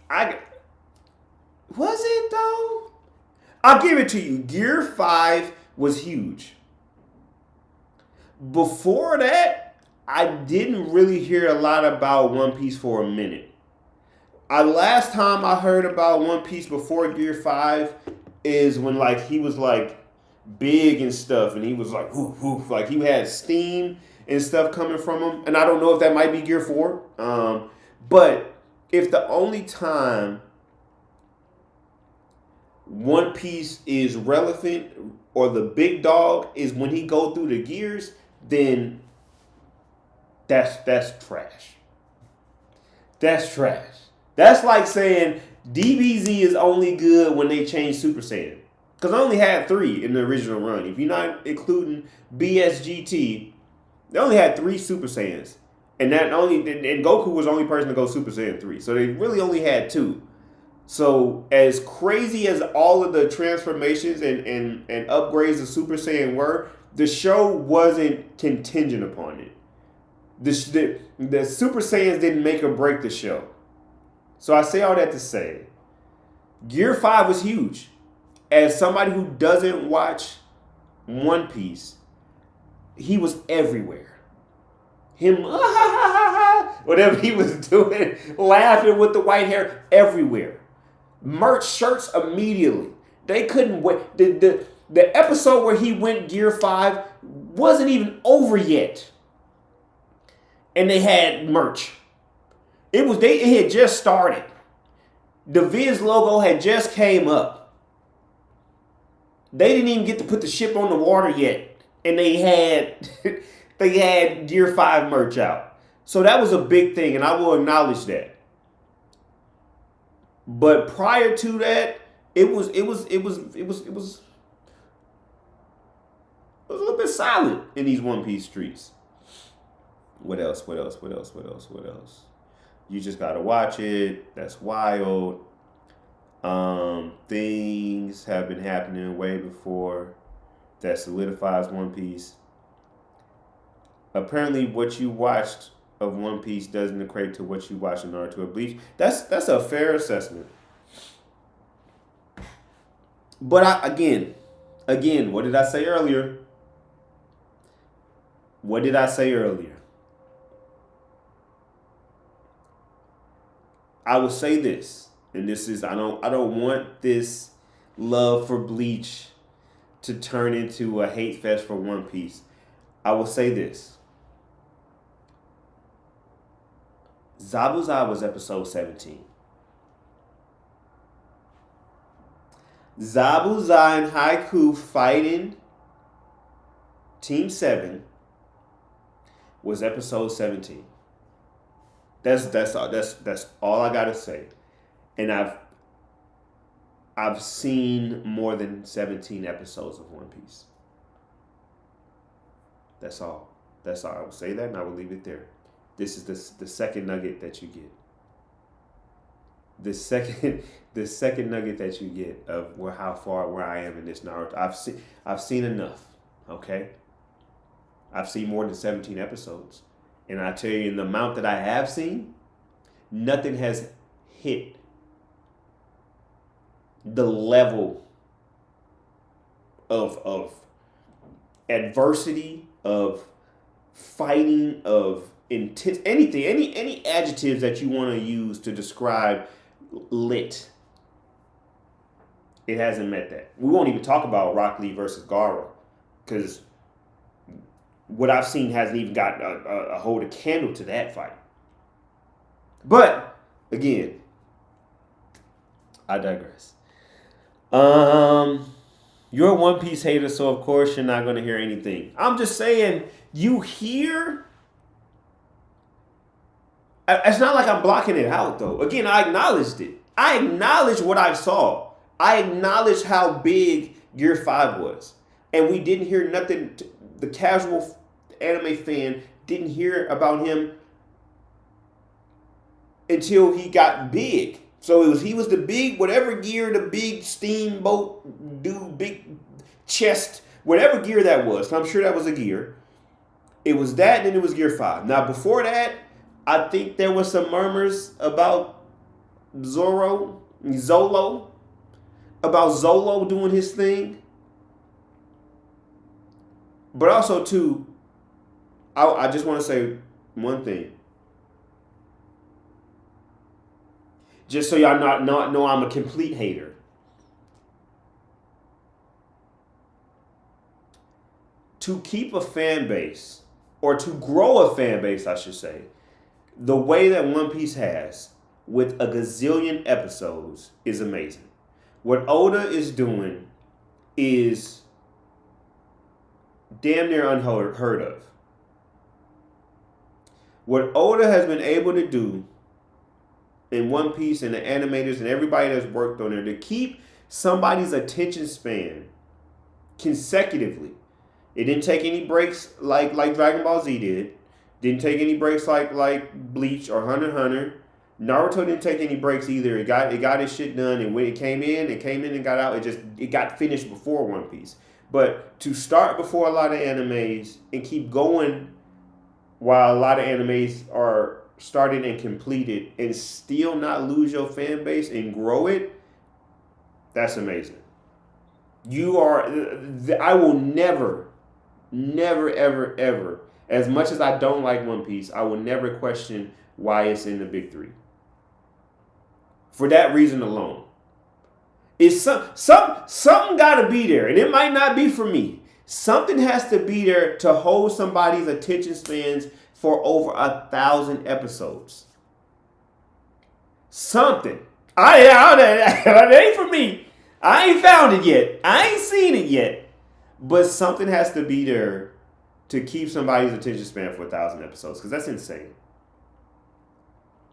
I was it though. I'll give it to you. Gear 5 was huge. Before that, I didn't really hear a lot about One Piece for a minute. Last time I heard about One Piece before Gear 5 is when like he was like big and stuff, and he was like whoof whoof, like he had steam and stuff coming from him. And I don't know if that might be Gear 4. But if the only time One Piece is relevant or the big dog is when he go through the gears, then that's trash. That's trash. That's like saying DBZ is only good when they change Super Saiyan. Because I only had 3 in the original run. If you're not including BSGT, they only had 3 Super Saiyans. And Goku was the only person to go Super Saiyan 3. So they really only had 2. So as crazy as all of the transformations and upgrades of Super Saiyan were, the show wasn't contingent upon it. The Super Saiyans didn't make or break the show. So I say all that to say, Gear 5 was huge. As somebody who doesn't watch One Piece, he was everywhere. Him, whatever he was doing, laughing with the white hair, everywhere. Merch shirts immediately. They couldn't wait. The episode where he went Gear 5 wasn't even over yet. And they had merch. It had just started. The Viz logo had just came up. They didn't even get to put the ship on the water yet. And they had Gear 5 merch out. So that was a big thing, and I will acknowledge that. But prior to that, it was a little bit silent in these One Piece streets. What else? You just gotta watch it. That's wild. Things have been happening way before that solidifies One Piece. Apparently, what you watched of One Piece doesn't equate to what you watched in Naruto or Bleach. That's a fair assessment. But again, what did I say earlier? I will say this, and this is I don't want this love for Bleach to turn into a hate fest for One Piece. I will say this. Zabuza was episode 17. Zabuza and Haiku fighting Team 7 was episode 17. That's all I gotta say. And I've seen more than 17 episodes of One Piece. That's all. I will say that, and I will leave it there. This is the second nugget that you get. The second nugget that you get of where I am in this Naruto. I've seen enough. Okay. I've seen more than 17 episodes, and I tell you, in the amount that I have seen, nothing has hit the level of adversity, of fighting, of intense, anything, any adjectives that you want to use to describe lit. It hasn't met that. We won't even talk about Rock Lee versus Gara because what I've seen hasn't even got a hold a candle to that fight. But again, I digress. You're a One Piece hater, so of course you're not going to hear anything. I'm just saying, you hear. It's not like I'm blocking it out, though. Again, I acknowledged it. I acknowledged what I saw. I acknowledged how big Gear 5 was. And we didn't hear nothing. The casual anime fan didn't hear about him until he got big. So he was the big, whatever gear, the big steamboat dude, big chest, whatever gear that was. I'm sure that was a gear. It was that, and then it was Gear 5. Now, before that, I think there was some murmurs about Zolo doing his thing. But also, too, I just want to say one thing. Just so y'all not know I'm a complete hater. To keep a fan base, or to grow a fan base, I should say, the way that One Piece has, with a gazillion episodes, is amazing. What Oda is doing is damn near unheard of. What Oda has been able to do in One Piece and the animators and everybody that's worked on it to keep somebody's attention span consecutively. It didn't take any breaks like Dragon Ball Z did. Didn't take any breaks like Bleach or Hunter x Hunter. Naruto didn't take any breaks either. It got its shit done, and when it came in and got out. It got finished before One Piece. But to start before a lot of animes and keep going while a lot of animes are started and completed and still not lose your fan base and grow it, that's amazing. I will never, ever, ever, as much as I don't like One Piece, I will never question why it's in the big three. For that reason alone. It's something got to be there, and it might not be for me. Something has to be there to hold somebody's attention spans for over 1,000 episodes. Something. It ain't for me. I ain't found it yet. I ain't seen it yet. But something has to be there to keep somebody's attention span for 1,000 episodes, because that's insane.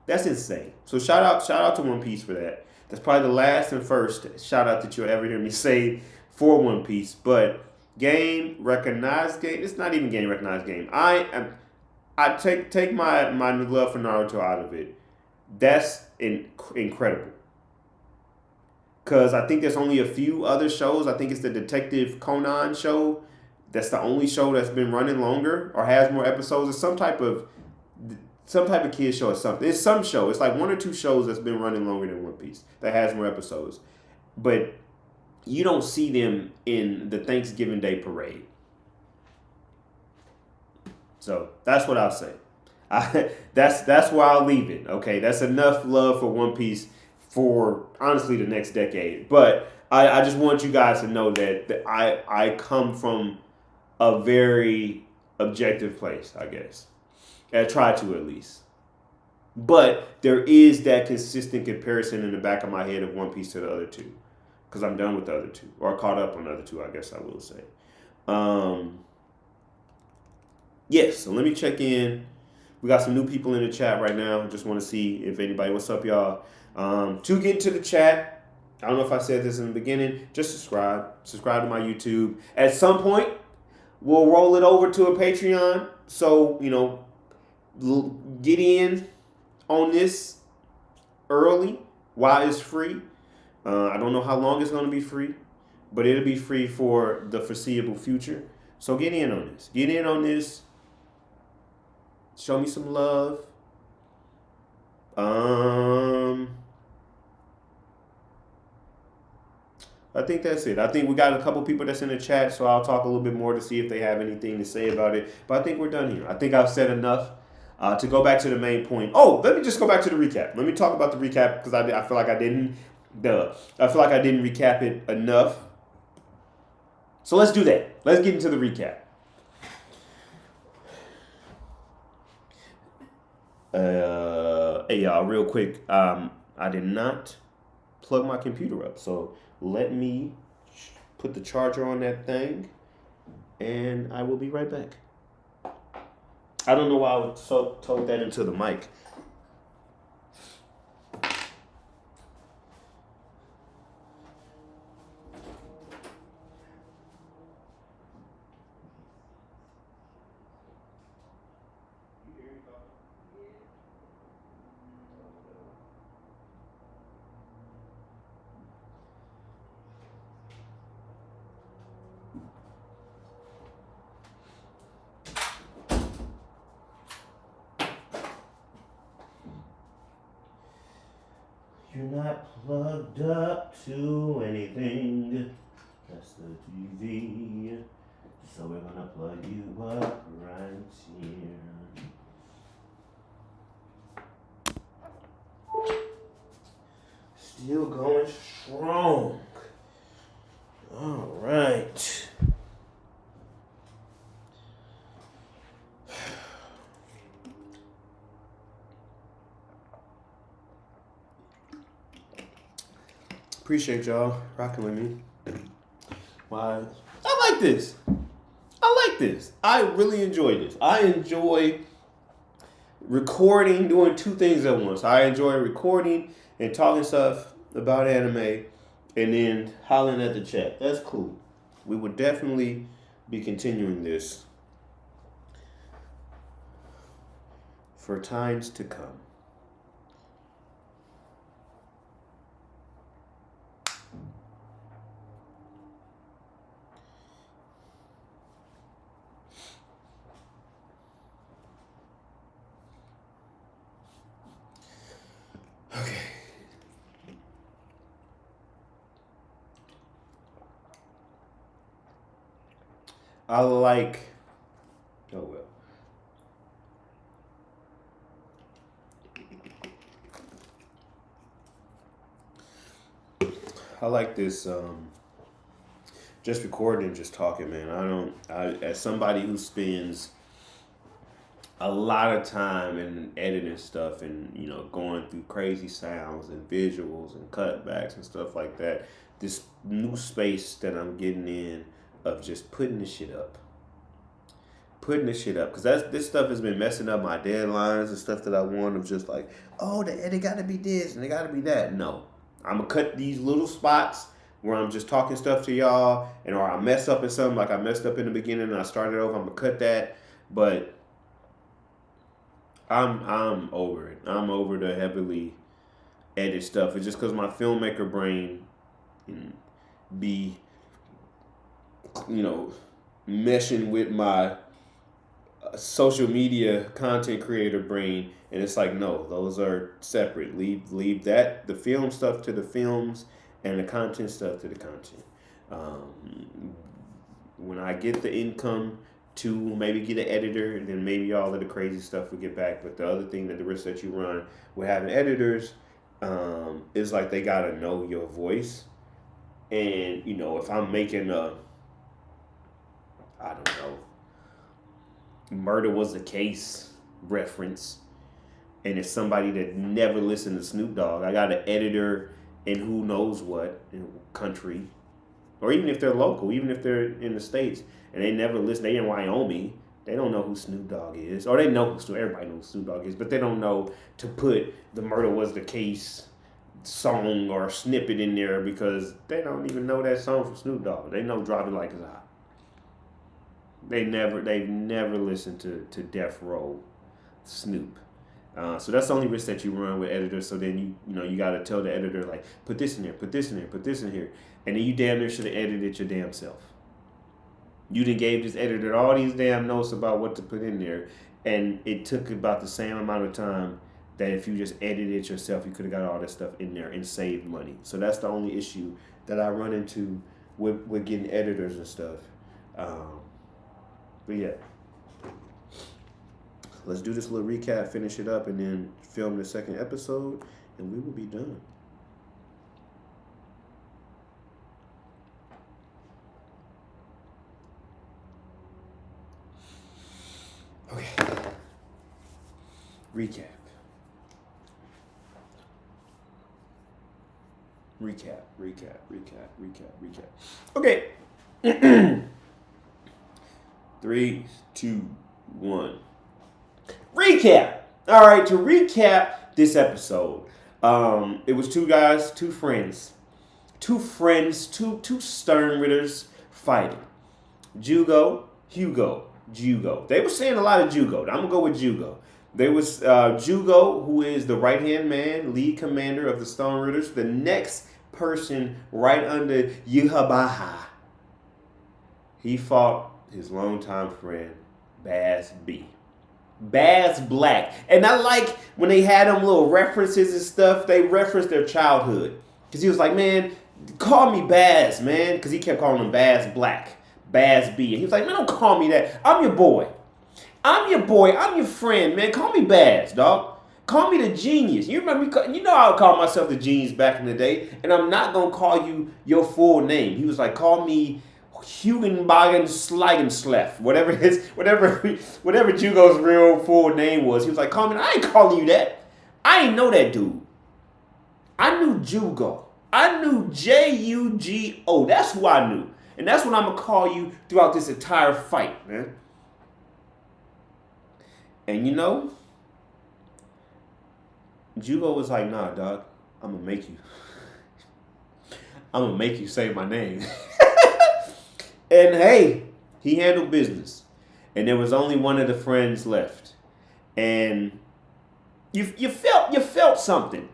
That's insane. So shout out to One Piece for that. That's probably the last and first shout out that you'll ever hear me say for One Piece. But game recognized game. It's not even game recognized game. I take my love for Naruto out of it. That's incredible. Because I think there's only a few other shows. I think it's the Detective Conan show. That's the only show that's been running longer or has more episodes. It's some type of kids show or something. It's some show. It's like one or two shows that's been running longer than One Piece that has more episodes. But you don't see them in the Thanksgiving Day parade. So that's what I'll say. That's where I'll leave it. Okay, that's enough love for One Piece for honestly the next decade. But I just want you guys to know that I come from a very objective place, I guess. I try to, at least. But there is that consistent comparison in the back of my head of One Piece to the other two. Because I'm done with the other two. Or caught up on the other two, I guess I will say. Yes, so let me check in. We got some new people in the chat right now. Just want to see if anybody, what's up, y'all? To get into the chat, I don't know if I said this in the beginning, just subscribe. Subscribe to my YouTube. At some point, we'll roll it over to a Patreon. So, get in on this early while it's free. I don't know how long it's going to be free, but it'll be free for the foreseeable future. So get in on this. Get in on this. Show me some love. I think that's it. I think we got a couple people that's in the chat, so I'll talk a little bit more to see if they have anything to say about it. But I think we're done here. I think I've said enough. To go back to the main point. Oh, let me just go back to the recap. Let me talk about the recap because I feel like I didn't. I feel like I didn't recap it enough. So let's do that. Let's get into the recap. Hey y'all, real quick. I did not plug my computer up, so let me put the charger on that thing, and I will be right back. I don't know why I would told that into the mic. You're not plugged up to anything. That's the TV. So we're gonna plug you up right here. Still going strong. All right. Appreciate y'all rocking with me. Why? I like this. I really enjoy this. I enjoy recording, doing two things at once. I enjoy recording and talking stuff about anime and then hollering at the chat. That's cool. We would definitely be continuing this for times to come. Okay. I like. Oh well. I like this. Just recording and just talking, man. As somebody who spends a lot of time in editing stuff and going through crazy sounds and visuals and cutbacks and stuff like that, this new space that I'm getting in of just putting this shit up because this stuff has been messing up my deadlines and stuff that I want, of just like, oh, the edit gotta be this and it gotta be that. No, I'm gonna cut these little spots where I'm just talking stuff to y'all, or I mess up in something, like I messed up in the beginning and I started over. I'm gonna cut that, but I'm over it. I'm over the heavily edit stuff. It's just because my filmmaker brain be, meshing with my social media content creator brain, and it's like, no, those are separate. Leave that, the film stuff to the films and the content stuff to the content. When I get the income to maybe get an editor, then maybe all of the crazy stuff will get back. But the other thing, that the risk that you run with having editors is like, they gotta know your voice. And if I'm making I don't know, Murder Was the Case reference, and it's somebody that never listened to Snoop Dogg, I got an editor in who knows what country, or even if they're local, even if they're in the States, and they never listen, they in Wyoming, they don't know who Snoop Dogg is, or they know everybody knows who Snoop Dogg is, but they don't know to put the Murder Was the Case song or snippet in there, because they don't even know that song from Snoop Dogg. They know Drop It Like It's Hot. They've never listened to Death Row Snoop. So that's the only risk that you run with editors. So then you got to tell the editor, like, put this in there, put this in there, put this in here, and then you damn near should have edited your damn self. You done gave this editor all these damn notes about what to put in there, and it took about the same amount of time that if you just edited it yourself, you could have got all that stuff in there and saved money. So that's the only issue that I run into with getting editors and stuff. But yeah, let's do this little recap, finish it up, and then film the second episode, and we will be done. Okay. Recap. Okay. 3, 2, 1. Recap. All right, to recap this episode, it was two guys, two stern ritters fighting. Jugo. They were saying a lot of Jugo. I'm gonna go with Jugo. There was Jugo, who is the right-hand man, lead commander of the Stone Ritters. The next person right under Yuhabaha, he fought his longtime friend, Baz B. Baz Black. And I like when they had them little references and stuff, they referenced their childhood. Because he was like, man, call me Baz, man. Because he kept calling him Baz Black, Baz B. And he was like, man, don't call me that. I'm your boy. I'm your friend, man. Call me Baz, dog. Call me the genius. You remember me? You know I would call myself the genius back in the day. And I'm not going to call you your full name. He was like, call me Hugenbagen Sligenslef, whatever Jugo's real full name was. He was like, call me. I ain't calling you that. I ain't know that dude. I knew Jugo. I knew Jugo. That's who I knew. And that's what I'm going to call you throughout this entire fight, man. And you know, Jugo was like, nah, dog, I'm going to make you say my name. And hey, he handled business. And there was only one of the friends left. And you felt something.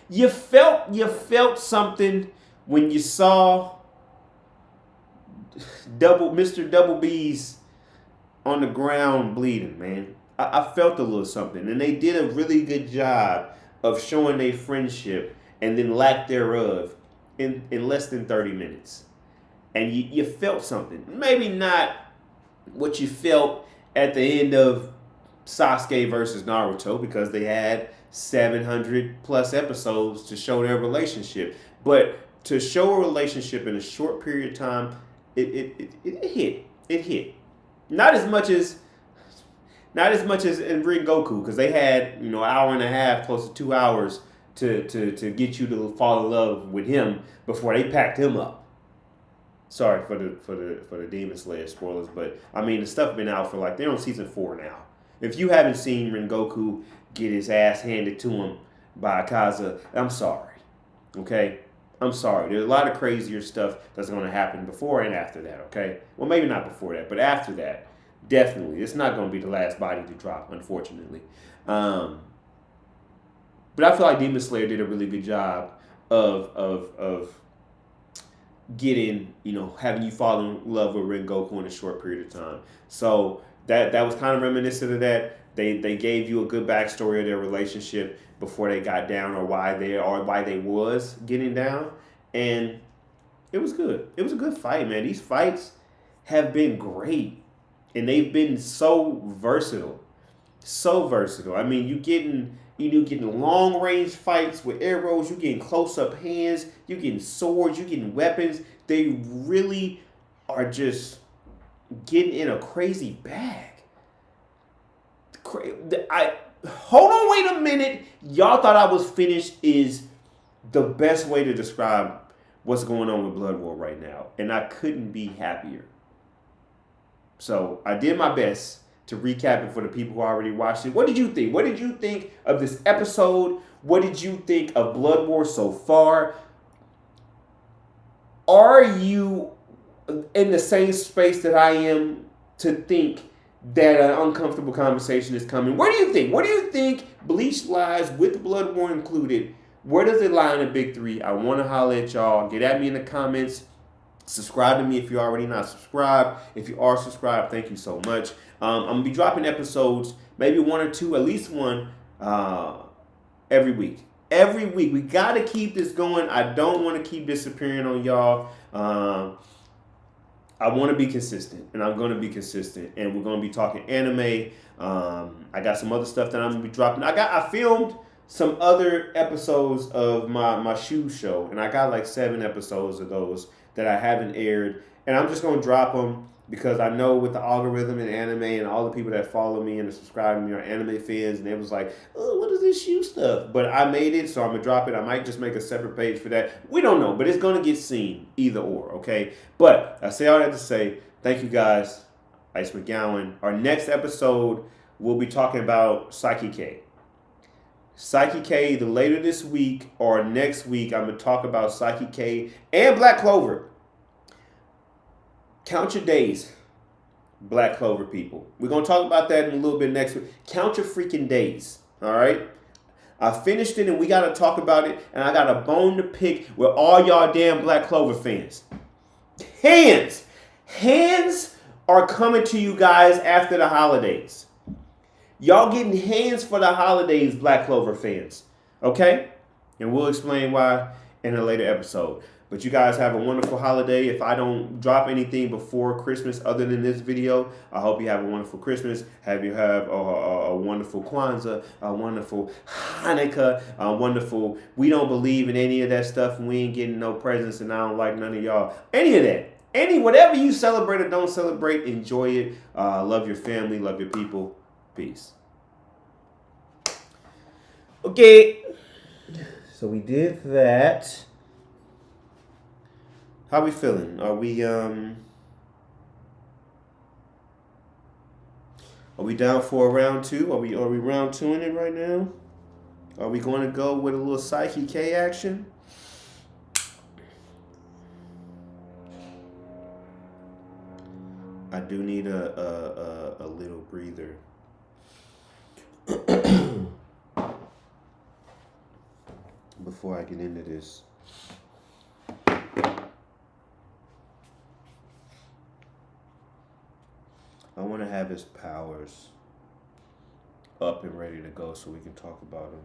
You felt something when you saw Mr. Double B's on the ground bleeding, man. I felt a little something. And they did a really good job of showing their friendship and then lack thereof in less than 30 minutes. And you felt something. Maybe not what you felt at the end of Sasuke versus Naruto, because they had 700 plus episodes to show their relationship. But to show a relationship in a short period of time, it hit. It hit. Not as much as in Rengoku, because they had, an hour and a half, close to 2 hours to get you to fall in love with him before they packed him up. Sorry for the Demon Slayer spoilers, but I mean, the stuff been out for they're on season 4 now. If you haven't seen Rengoku get his ass handed to him by Akaza, I'm sorry. Okay? I'm sorry. There's a lot of crazier stuff that's going to happen before and after that, okay? Well, maybe not before that, but after that, definitely. It's not going to be the last body to drop, unfortunately. But I feel like Demon Slayer did a really good job of getting, having you fall in love with Rengoku in a short period of time. So that was kind of reminiscent of that. They gave you a good backstory of their relationship before they got down, or why they was getting down, and it was good. It was a good fight, man. These fights have been great, and they've been so versatile. So versatile. I mean, you getting long range fights with arrows, you getting close up hands, you getting swords, you getting weapons. They really are just getting in a crazy bag. Hold on, wait a minute. Y'all thought I was finished is the best way to describe what's going on with Blood War right now, and I couldn't be happier. So I did my best to recap it for the people who already watched it. What did you think? What did you think of this episode? What did you think of Blood War so far? Are you in the same space that I am to think that an uncomfortable conversation is coming? Where do you think? Where do you think Bleach lies with Blood War included? Where does it lie in the big three? I want to holler at y'all. Get at me in the comments. Subscribe to me if you're already not subscribed. If you are subscribed, thank you so much. I'm going to be dropping episodes, maybe one or two, at least one, every week. Every week. We got to keep this going. I don't want to keep disappearing on y'all. I want to be consistent, and I'm going to be consistent. And we're going to be talking anime. I got some other stuff that I'm going to be dropping. I filmed some other episodes of my shoe show, and I got like 7 episodes of those that I haven't aired. And I'm just going to drop them because I know with the algorithm and anime and all the people that follow me and subscribe to me are anime fans, and they was like, oh, what is this shoe stuff? But I made it, so I'm going to drop it. I might just make a separate page for that. We don't know, but it's going to get seen either or, okay? But I say all that to say, thank you guys. Ice McGowan. Our next episode, we'll be talking about Psyche K. Psyche K, either later this week or next week, I'm going to talk about Psyche K and Black Clover. Count your days, Black Clover people. We're going to talk about that in a little bit next week. Count your freaking days, all right? I finished it, and we got to talk about it, and I got a bone to pick with all y'all damn Black Clover fans. Hands are coming to you guys after the holidays. Y'all getting hands for the holidays, Black Clover fans, okay? And we'll explain why in a later episode. But you guys have a wonderful holiday. If I don't drop anything before Christmas other than this video, I hope you have a wonderful Christmas. Have a wonderful Kwanzaa, a wonderful Hanukkah, a wonderful, we don't believe in any of that stuff and we ain't getting no presents and I don't like none of y'all. Any of that. Whatever you celebrate or don't celebrate, enjoy it. Love your family, love your people. Peace. Okay. So we did that. How we feeling? Are we down for a round 2? Are we round 2ing it right now? Are we going to go with a little Psyche K action? I do need a little breather. Before I get into this. I want to have his powers up and ready to go so we can talk about him.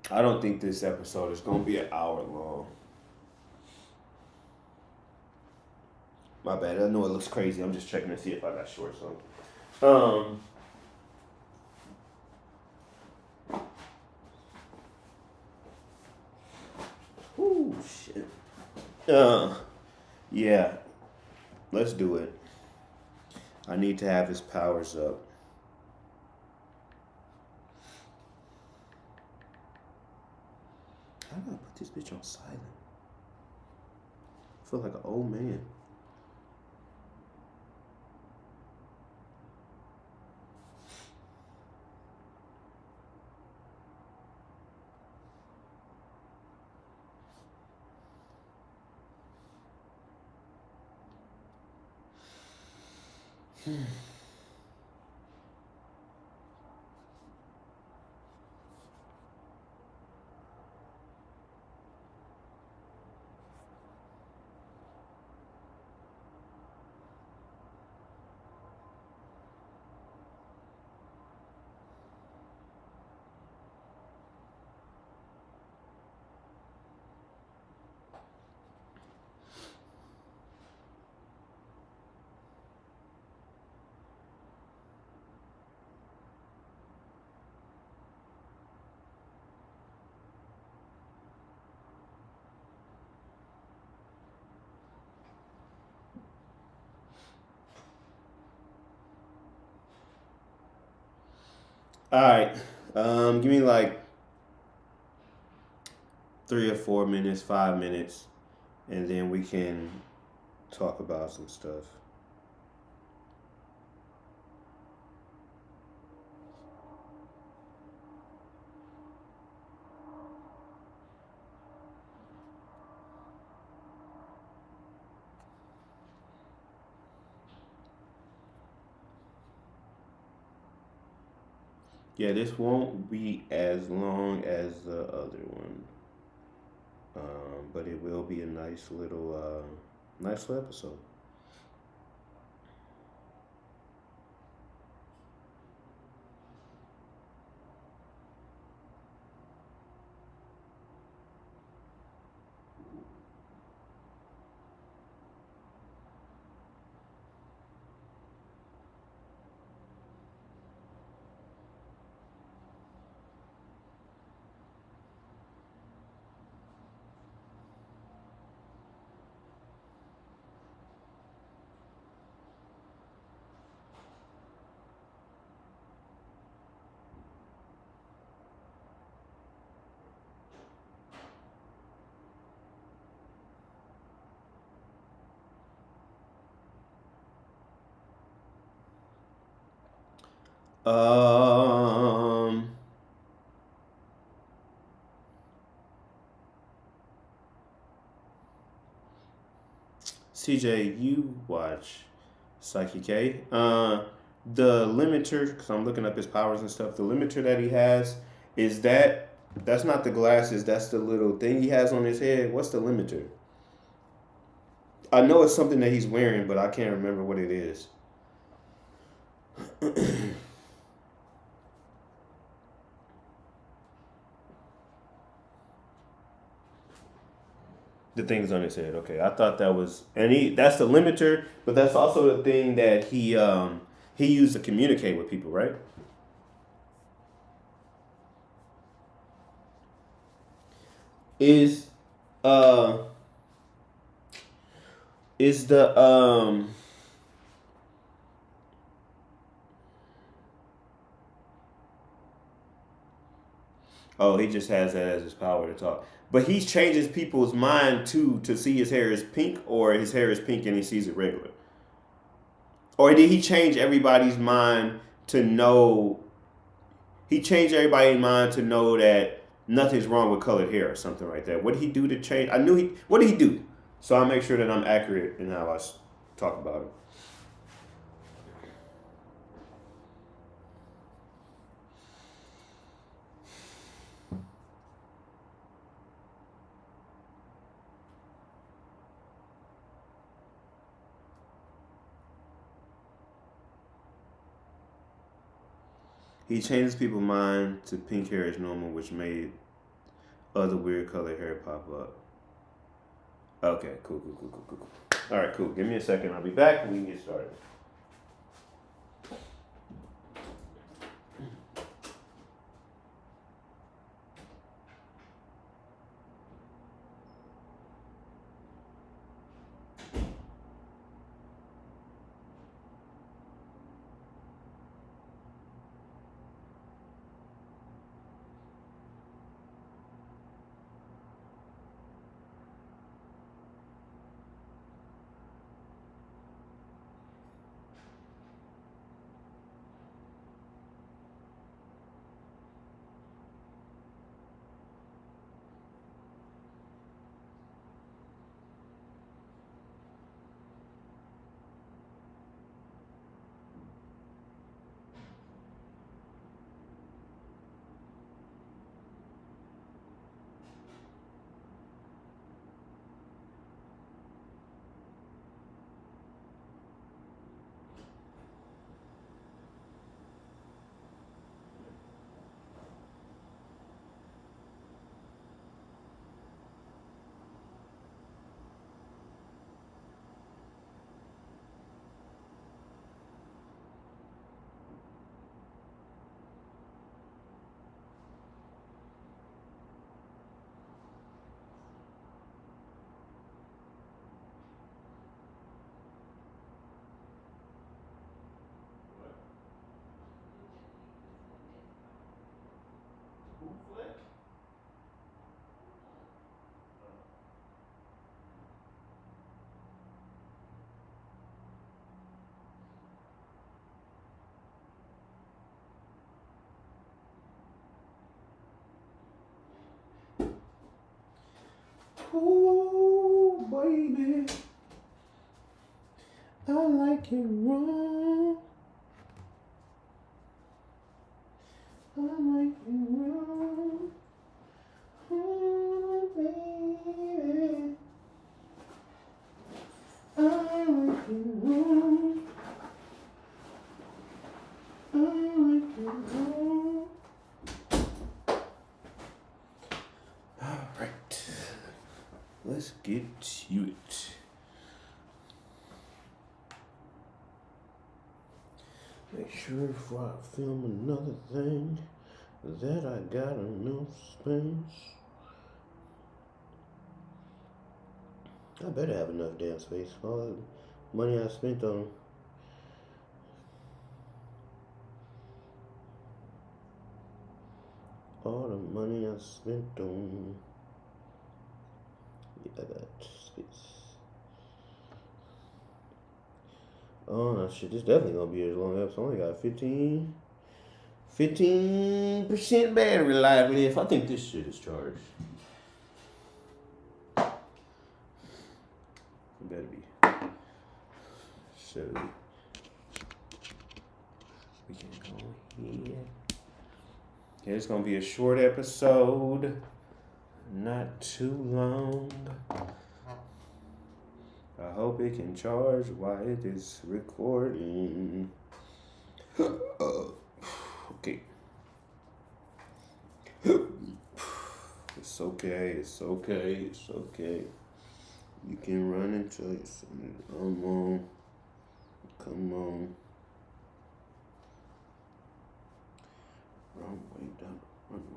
I don't think this episode is going to be an hour long. My bad. I know it looks crazy. I'm just checking to see if I got shorts on. Ooh, shit. Yeah. Let's do it. I need to have his powers up. How do I put this bitch on silent? I feel like an old man. All right. Give me like 3 or 4 minutes, 5 minutes, and then we can talk about some stuff. Yeah, this won't be as long as the other one, but it will be a nice little episode. Um, CJ, you watch Psyche K. The limiter, because I'm looking up his powers and stuff. The limiter that he has is that's not the glasses. That's the little thing he has on his head. What's the limiter? I know it's something that he's wearing, but I can't remember what it is. The things on his head. Okay, I thought that was, and that's the limiter, but that's also the thing that he used to communicate with people, right? Is uh is the oh, he just has that as his power to talk. But he changes people's mind too to see his hair is pink or his hair is pink and he sees it regular. Or did he change everybody's mind to know he changed everybody's mind to know that nothing's wrong with colored hair or something like that? What did he do to change? I knew he what did he do? So I make sure that I'm accurate in how I talk about it. He changes people's mind to pink hair is normal, which made other weird colored hair pop up. Okay, cool. All right, cool. Give me a second. I'll be back and we can get started. Ooh, baby, I like it wrong. I like it wrong. Ooh, baby, I like it wrong. I like it wrong. All right, let's get to it. Make sure before I film another thing that I got enough space. I better have enough damn space. All the money I spent on all the money I spent on. Yeah, I got space. Oh no, shit! This definitely gonna be as long as I only got 15. 15% battery life left. I think this shit is charged. It better be. So we can go here. Okay, it's gonna be a short episode. Not too long. I hope it can charge while it is recording. Okay. It's okay, it's okay, it's okay. You can run until it's come on. Come on. Wrong way down the runway.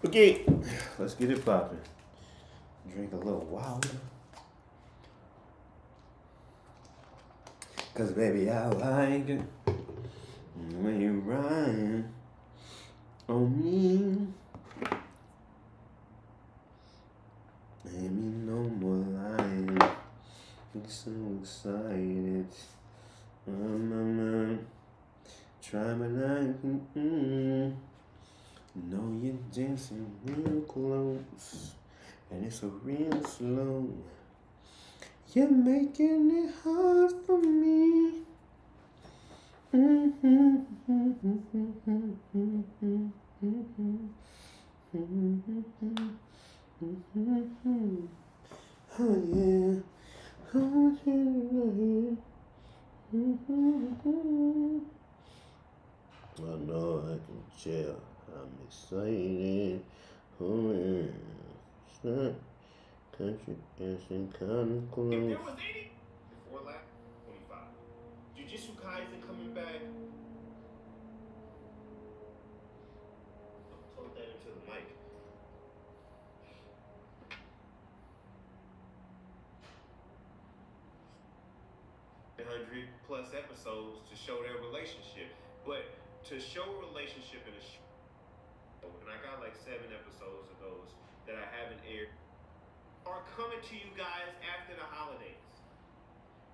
Okay, let's get it popping. Drink a little water. Cause baby, I like it when you ride on me. Baby, no more lying. I'm so excited. Try but I know you're dancing real close, and it's a real slow. You're making it hard for me. Oh yeah, oh yeah. I know I can tell. I'm excited. Oh yeah. Start country dancing kind of close. If there was 80 before last 25. Jujutsu Kaisen coming back. Plug that into the mic. 100 plus episodes to show their relationship, but to show a relationship in a show, and I got like 7 episodes of those that I haven't aired, are coming to you guys after the holidays.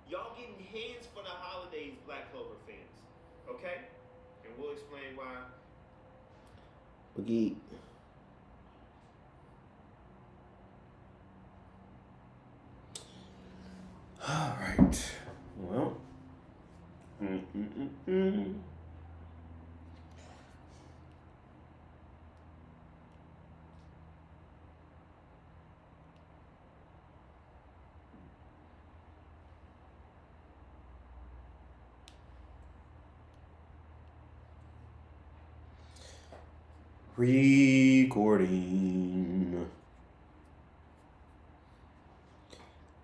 Y'all getting heads for the holidays, Black Clover fans, okay? And we'll explain why. Boogie. All right. Well. Recording.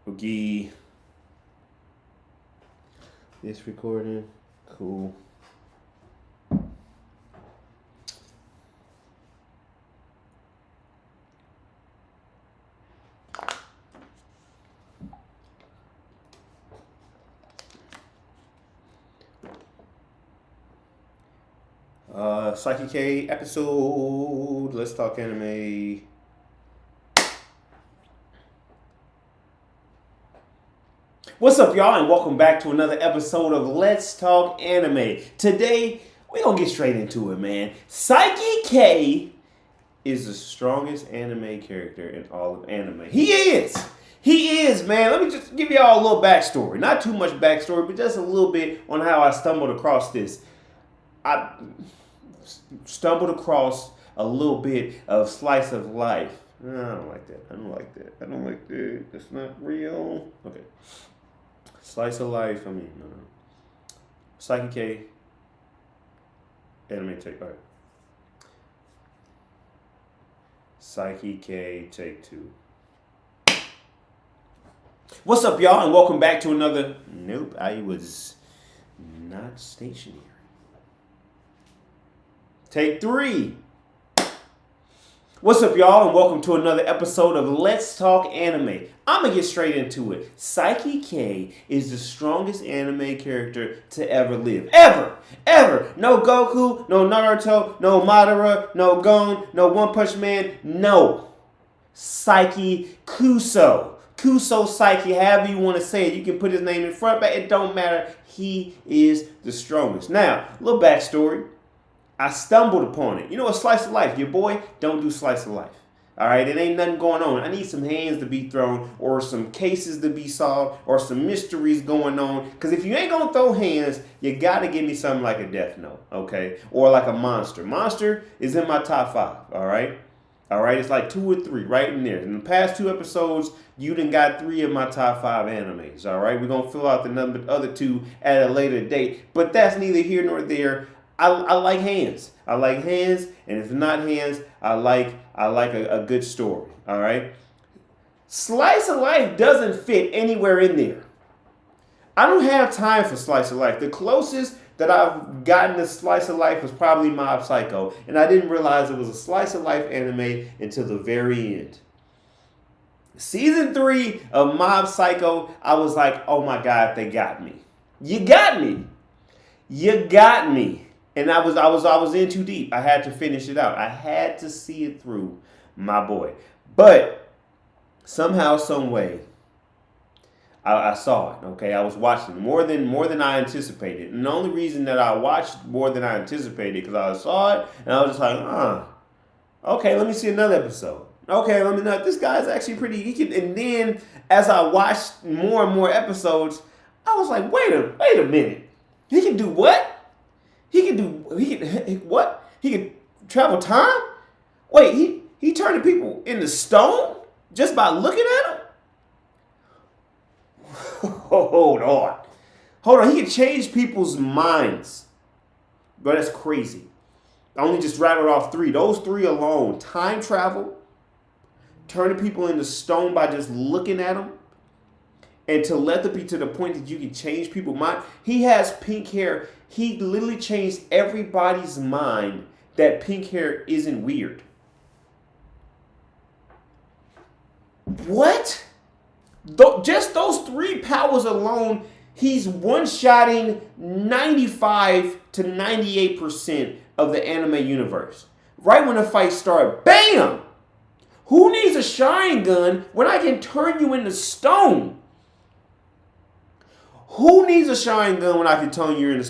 Boogie. This recording. Cool. Psyche K episode. Let's talk anime. What's up, y'all, and welcome back to another episode of Let's Talk Anime. Today, we're gonna get straight into it, man. Psyche K is the strongest anime character in all of anime. He is! He is, man. Let me just give y'all a little backstory. Not too much backstory, but just a little bit on how I stumbled across this. I stumbled across a little bit of slice of life. No, I don't like that. I don't like that. I don't like that. That's not real. Okay. Slice of life. I mean, no. Psyche K. Anime take. All right. Psyche K. Take 2. What's up, y'all, and welcome back to another. Nope, I was not stationary. Take 3. What's up, y'all, and welcome to another episode of Let's Talk Anime. I'm gonna get straight into it. Saiki K is the strongest anime character to ever live. Ever. No Goku, no Naruto, no Madara, no Gon, no One Punch Man, no. Saiki Kuso. Kuso Saiki, however you want to say it. You can put his name in front, but it don't matter. He is the strongest. Now, a little backstory. I stumbled upon it. You know, a slice of life. Your boy don't do slice of life. All right, it ain't nothing going on. I need some hands to be thrown or some cases to be solved or some mysteries going on. Because if you ain't going to throw hands, you got to give me something like a Death Note, okay? Or like a Monster. Monster is in my top 5, all right? All right, it's like 2 or 3 right in there. In the past 2 episodes, you done got 3 of my top 5 animes, all right? We're going to fill out the other 2 at a later date. But that's neither here nor there. I like hands. I like hands, and if not hands, I like a good story. All right. Slice of life doesn't fit anywhere in there. I don't have time for slice of life. The closest that I've gotten to slice of life was probably Mob Psycho, and I didn't realize it was a slice of life anime until the very end. Season 3 of Mob Psycho, I was like, oh my God, they got me. You got me. You got me. And I was in too deep. I had to finish it out. I had to see it through, my boy. But somehow, some way, I saw it. Okay, I was watching more than I anticipated. And the only reason that I watched more than I anticipated because I saw it and I was just like, okay, let me see another episode. Okay, let me know. This guy's actually pretty. He can. And then as I watched more and more episodes, I was like, wait a minute. He can do what? He can what? He can travel time? Wait, he turned people into stone just by looking at them? Hold on. He can change people's minds. But that's crazy. I only just rattled off 3. Those 3 alone. Time travel, turning people into stone by just looking at them, and telepathy to the point that you can change people's mind. He has pink hair. He literally changed everybody's mind that pink hair isn't weird. What? Just those 3 powers alone, he's one-shotting 95 to 98% of the anime universe. Right when the fight started, bam! Who needs a Sharingan when I can turn you into stone? Who needs a Sharingan when I can turn you into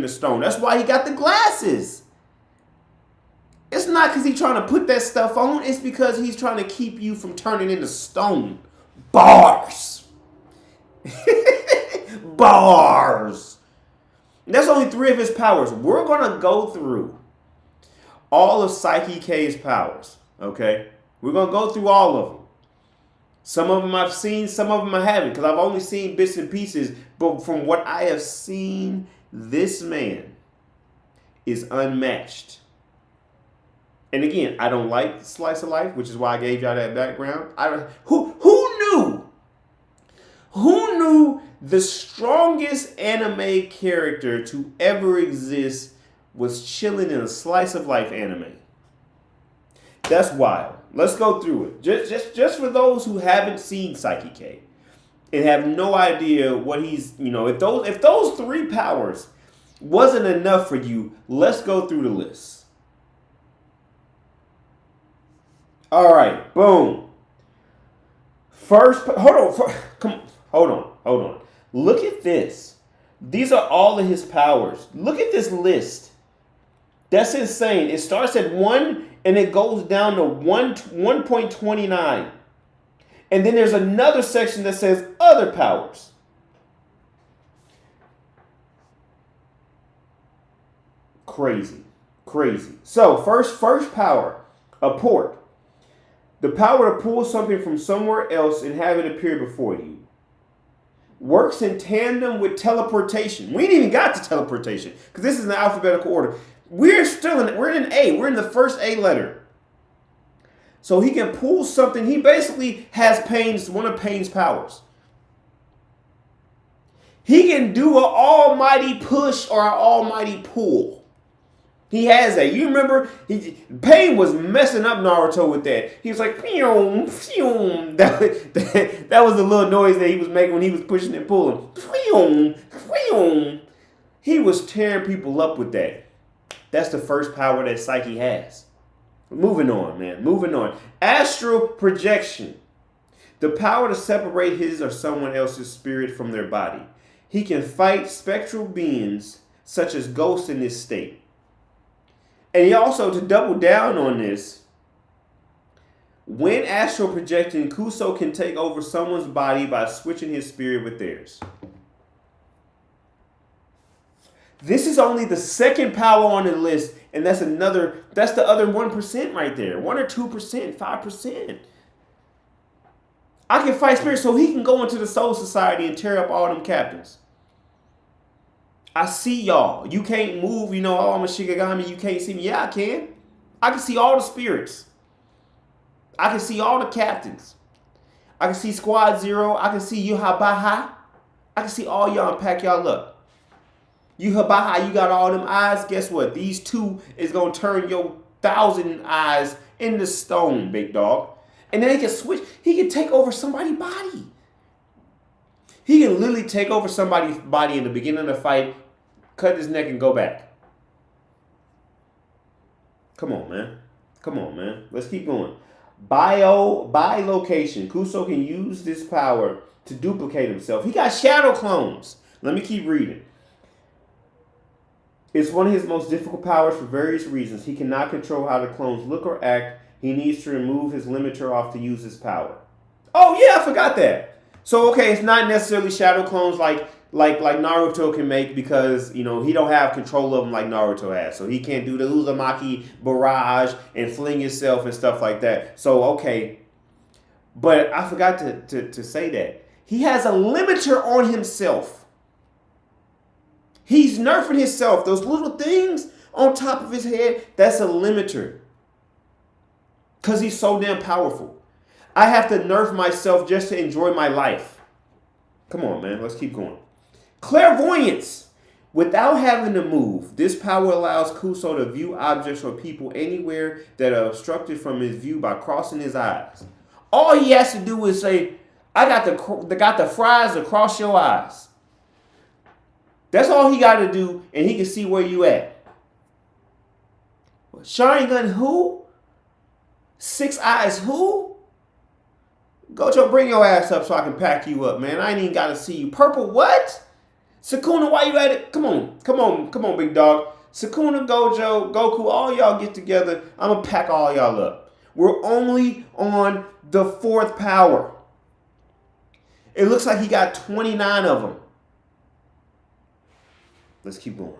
stone? That's why he got the glasses. It's not because he's trying to put that stuff on. It's because he's trying to keep you from turning into stone. Bars. Bars. That's only 3 of his powers. We're going to go through all of Saiki K's powers. Okay? We're going to go through all of them. Some of them I've seen, some of them I haven't, because I've only seen bits and pieces. But from what I have seen, this man is unmatched. And again, I don't like slice of life, which is why I gave y'all that background. Who knew? Who knew the strongest anime character to ever exist was chilling in a slice of life anime? That's wild. Let's go through it. Just for those who haven't seen Saiki K and have no idea what he's, if those 3 powers wasn't enough for you, let's go through the list. All right, boom. First, hold on. Look at this. These are all of his powers. Look at this list. That's insane. It starts at 1 and it goes down to 1.29. And then there's another section that says other powers. Crazy. So, first power, a port. The power to pull something from somewhere else and have it appear before you. Works in tandem with teleportation. We ain't even got to teleportation because this is in alphabetical order. We're in A. We're in the first A letter. So he can pull something. He basically has one of Pain's powers. He can do an almighty push or an almighty pull. He has that. You remember, Pain was messing up Naruto with that. He was like, phew, phew. That was the little noise that he was making when he was pushing and pulling. Phew, phew. He was tearing people up with that. That's the first power that Psyche has. Moving on, man. Moving on. Astral projection. The power to separate his or someone else's spirit from their body. He can fight spectral beings such as ghosts in this state. And he also, to double down on this, when astral projecting, Kuso can take over someone's body by switching his spirit with theirs. This is only the second power on the list, and that's the other 1% right there. 1 or 2%, 5%. I can fight spirits so he can go into the Soul Society and tear up all them captains. I see y'all. You can't move, oh, I'm a Shikigami, you can't see me. Yeah, I can. I can see all the spirits. I can see all the captains. I can see Squad Zero. I can see Yuhabaha. I can see all y'all and pack y'all up. Yuhabaha, you got all them eyes. Guess what? These two is going to turn your 1,000 eyes into stone, big dog. And then he can switch. He can take over somebody's body. He can literally take over somebody's body in the beginning of the fight, cut his neck, and go back. Come on, man. Come on, man. Let's keep going. Bilocation. Kuso can use this power to duplicate himself. He got shadow clones. Let me keep reading. It's one of his most difficult powers for various reasons. He cannot control how the clones look or act. He needs to remove his limiter off to use his power. Oh, yeah, I forgot that. So, okay, it's not necessarily shadow clones like Naruto can make because, he don't have control of them like Naruto has. So he can't do the Uzumaki barrage and fling himself and stuff like that. So, okay. But I forgot to say that. He has a limiter on himself. He's nerfing himself. Those little things on top of his head, that's a limiter. Because he's so damn powerful. I have to nerf myself just to enjoy my life. Come on, man. Let's keep going. Clairvoyance. Without having to move, this power allows Kuso to view objects or people anywhere that are obstructed from his view by crossing his eyes. All he has to do is say, I got the fries across your eyes. That's all he got to do, and he can see where you at. Sharingan who? 6 eyes who? Gojo, bring your ass up so I can pack you up, man. I ain't even got to see you. Purple what? Sukuna, why you at it? Come on, big dog. Sukuna, Gojo, Goku, all y'all get together. I'm going to pack all y'all up. We're only on the 4th power. It looks like he got 29 of them. Let's keep going.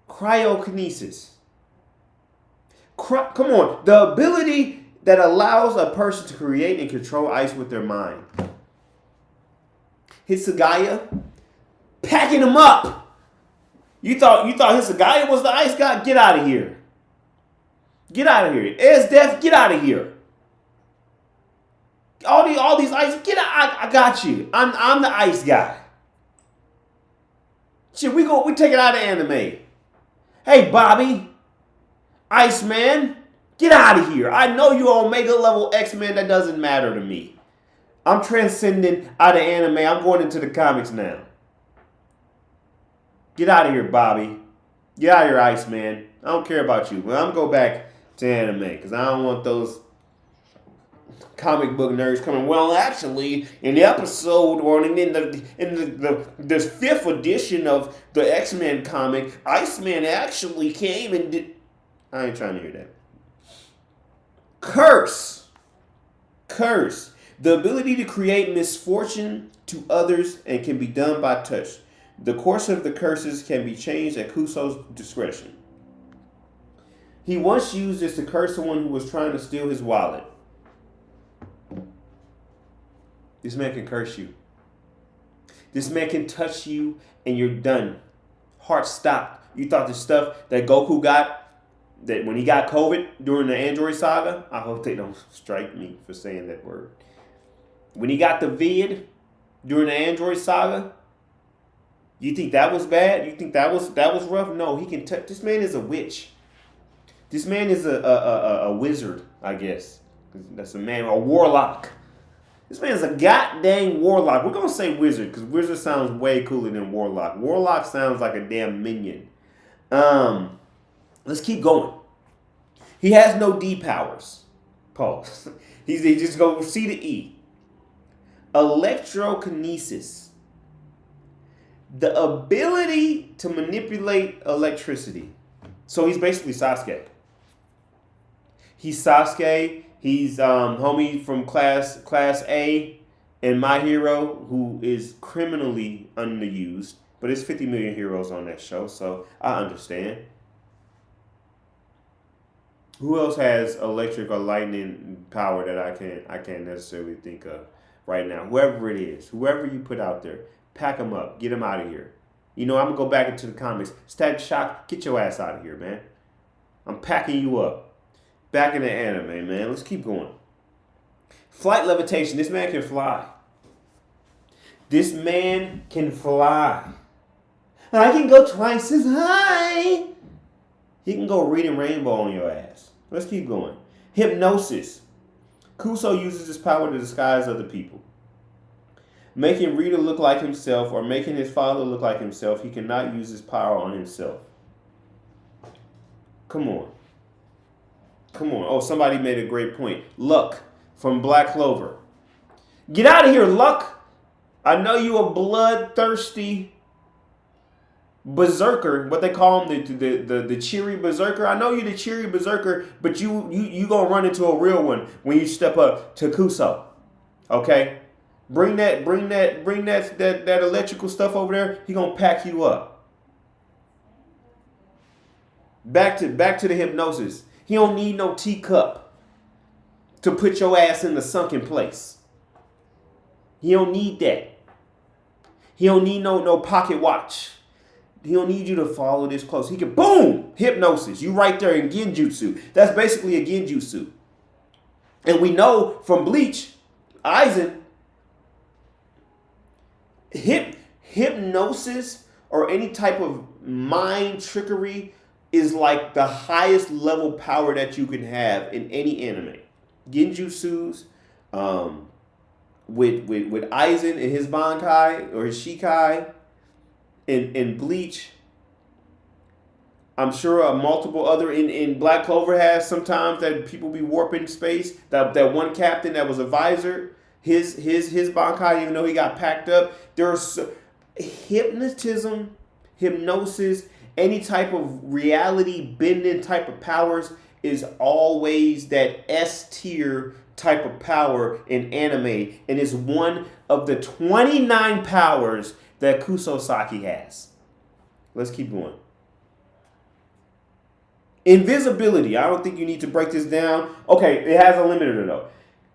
Cryokinesis. Come on. The ability that allows a person to create and control ice with their mind. Hisagaya, packing him up. You thought Hisagaya was the ice god? Get out of here. Get out of here. Esdef, get out of here. All these ice, get out. I got you. I'm the ice guy. Shit, we take it out of anime. Hey, Bobby, Iceman, get out of here. I know you're Omega level X-Men. That doesn't matter to me. I'm transcending out of anime. I'm going into the comics now. Get out of here, Bobby. Get out of here, Iceman. I don't care about you. But I'm going to go back to anime because I don't want those comic book nerds coming. Well, actually, in the episode or in the 5th edition of the X-Men comic, Iceman actually came and did. I ain't trying to hear that. Curse. The ability to create misfortune to others and can be done by touch. The course of the curses can be changed at Kuso's discretion. He once used this to curse someone who was trying to steal his wallet. This man can curse you. This man can touch you and you're done. Heart stopped. You thought the stuff that Goku got, that when he got COVID during the Android saga, I hope they don't strike me for saying that word. When he got the vid, during the Android saga. You think that was bad? You think that was rough? No, he can touch. This man is a witch. This man is a wizard, I guess. That's a man, a warlock. This man's a goddamn warlock. We're gonna say wizard because wizard sounds way cooler than warlock. Warlock sounds like a damn minion. Let's keep going. He has no D powers. Pause. He just go C to E. Electrokinesis. The ability to manipulate electricity. So he's basically Sasuke. He's Sasuke. He's homie from class A and My Hero, who is criminally underused. But there's 50 million heroes on that show, so I understand. Who else has electric or lightning power that I can't necessarily think of right now? Whoever it is, whoever you put out there, pack them up, get them out of here. You know, I'm gonna go back into the comics. Static Shock, get your ass out of here, man. I'm packing you up. Back in the anime, man. Let's keep going. Flight levitation. This man can fly. This man can fly. I can go twice as high. He can go reading rainbow on your ass. Let's keep going. Hypnosis. Kuso uses his power to disguise other people. Making Rita look like himself or making his father look like himself, he cannot use his power on himself. Come on. Come on. Oh, somebody made a great point. Luck from Black Clover. Get out of here, Luck. I know you a bloodthirsty berserker. What they call him, the cheery berserker. I know you the cheery berserker, but you gonna run into a real one when you step up to Kuso. Okay? Bring that electrical stuff over there. He gonna pack you up. Back to the hypnosis. He don't need no teacup to put your ass in the sunken place. He don't need that. He don't need no pocket watch. He don't need you to follow this close. He can, boom, hypnosis. You right there in genjutsu. That's basically a genjutsu. And we know from Bleach, Aizen, hypnosis or any type of mind trickery is like the highest level power that you can have in any anime. Genjutsus, with Aizen and his Bankai or his Shikai, in Bleach. I'm sure multiple other in Black Clover has sometimes that people be warping space. That one captain that was a visor, his Bankai, even though he got packed up. There's hypnotism, hypnosis. Any type of reality bending type of powers is always that S tier type of power in anime, and is one of the 29 powers that Kusosaki has. Let's keep going. Invisibility. I don't think you need to break this down. Okay, it has a limiter though.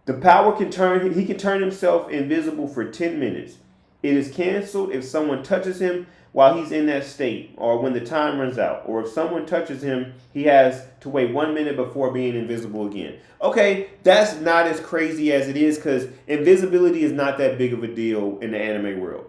The power he can turn himself invisible for 10 minutes. It is canceled if someone touches him while he's in that state, or when the time runs out, or if someone touches him, he has to wait 1 minute before being invisible again. Okay, that's not as crazy as it is, because invisibility is not that big of a deal in the anime world.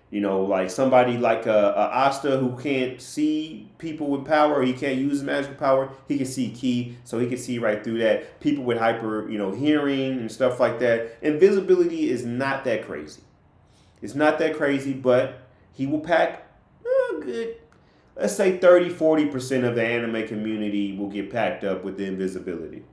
You know, like somebody like a Asta who can't see people with power, or he can't use magical power, he can see ki, so he can see right through that. People with hyper, hearing and stuff like that. Invisibility is not that crazy. It's not that crazy, but he will pack good. Let's say 30-40% of the anime community will get packed up with the invisibility.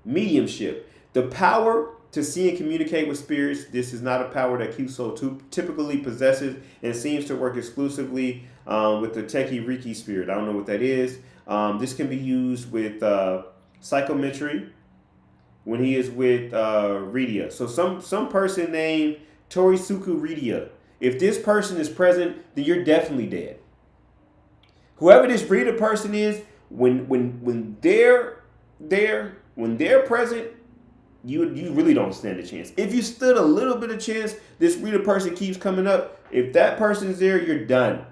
Mediumship. The power to see and communicate with spirits. This is not a power that Kuso typically possesses and seems to work exclusively with the Teki Riki spirit. I don't know what that is. This can be used with psychometry when he is with Ridia. So some person named Torisuku Ridia. If this person is present, then you're definitely dead. Whoever this Rita person is, when they're present, you really don't stand a chance. If you stood a little bit of chance, this Rita person keeps coming up. If that person's there, you're done.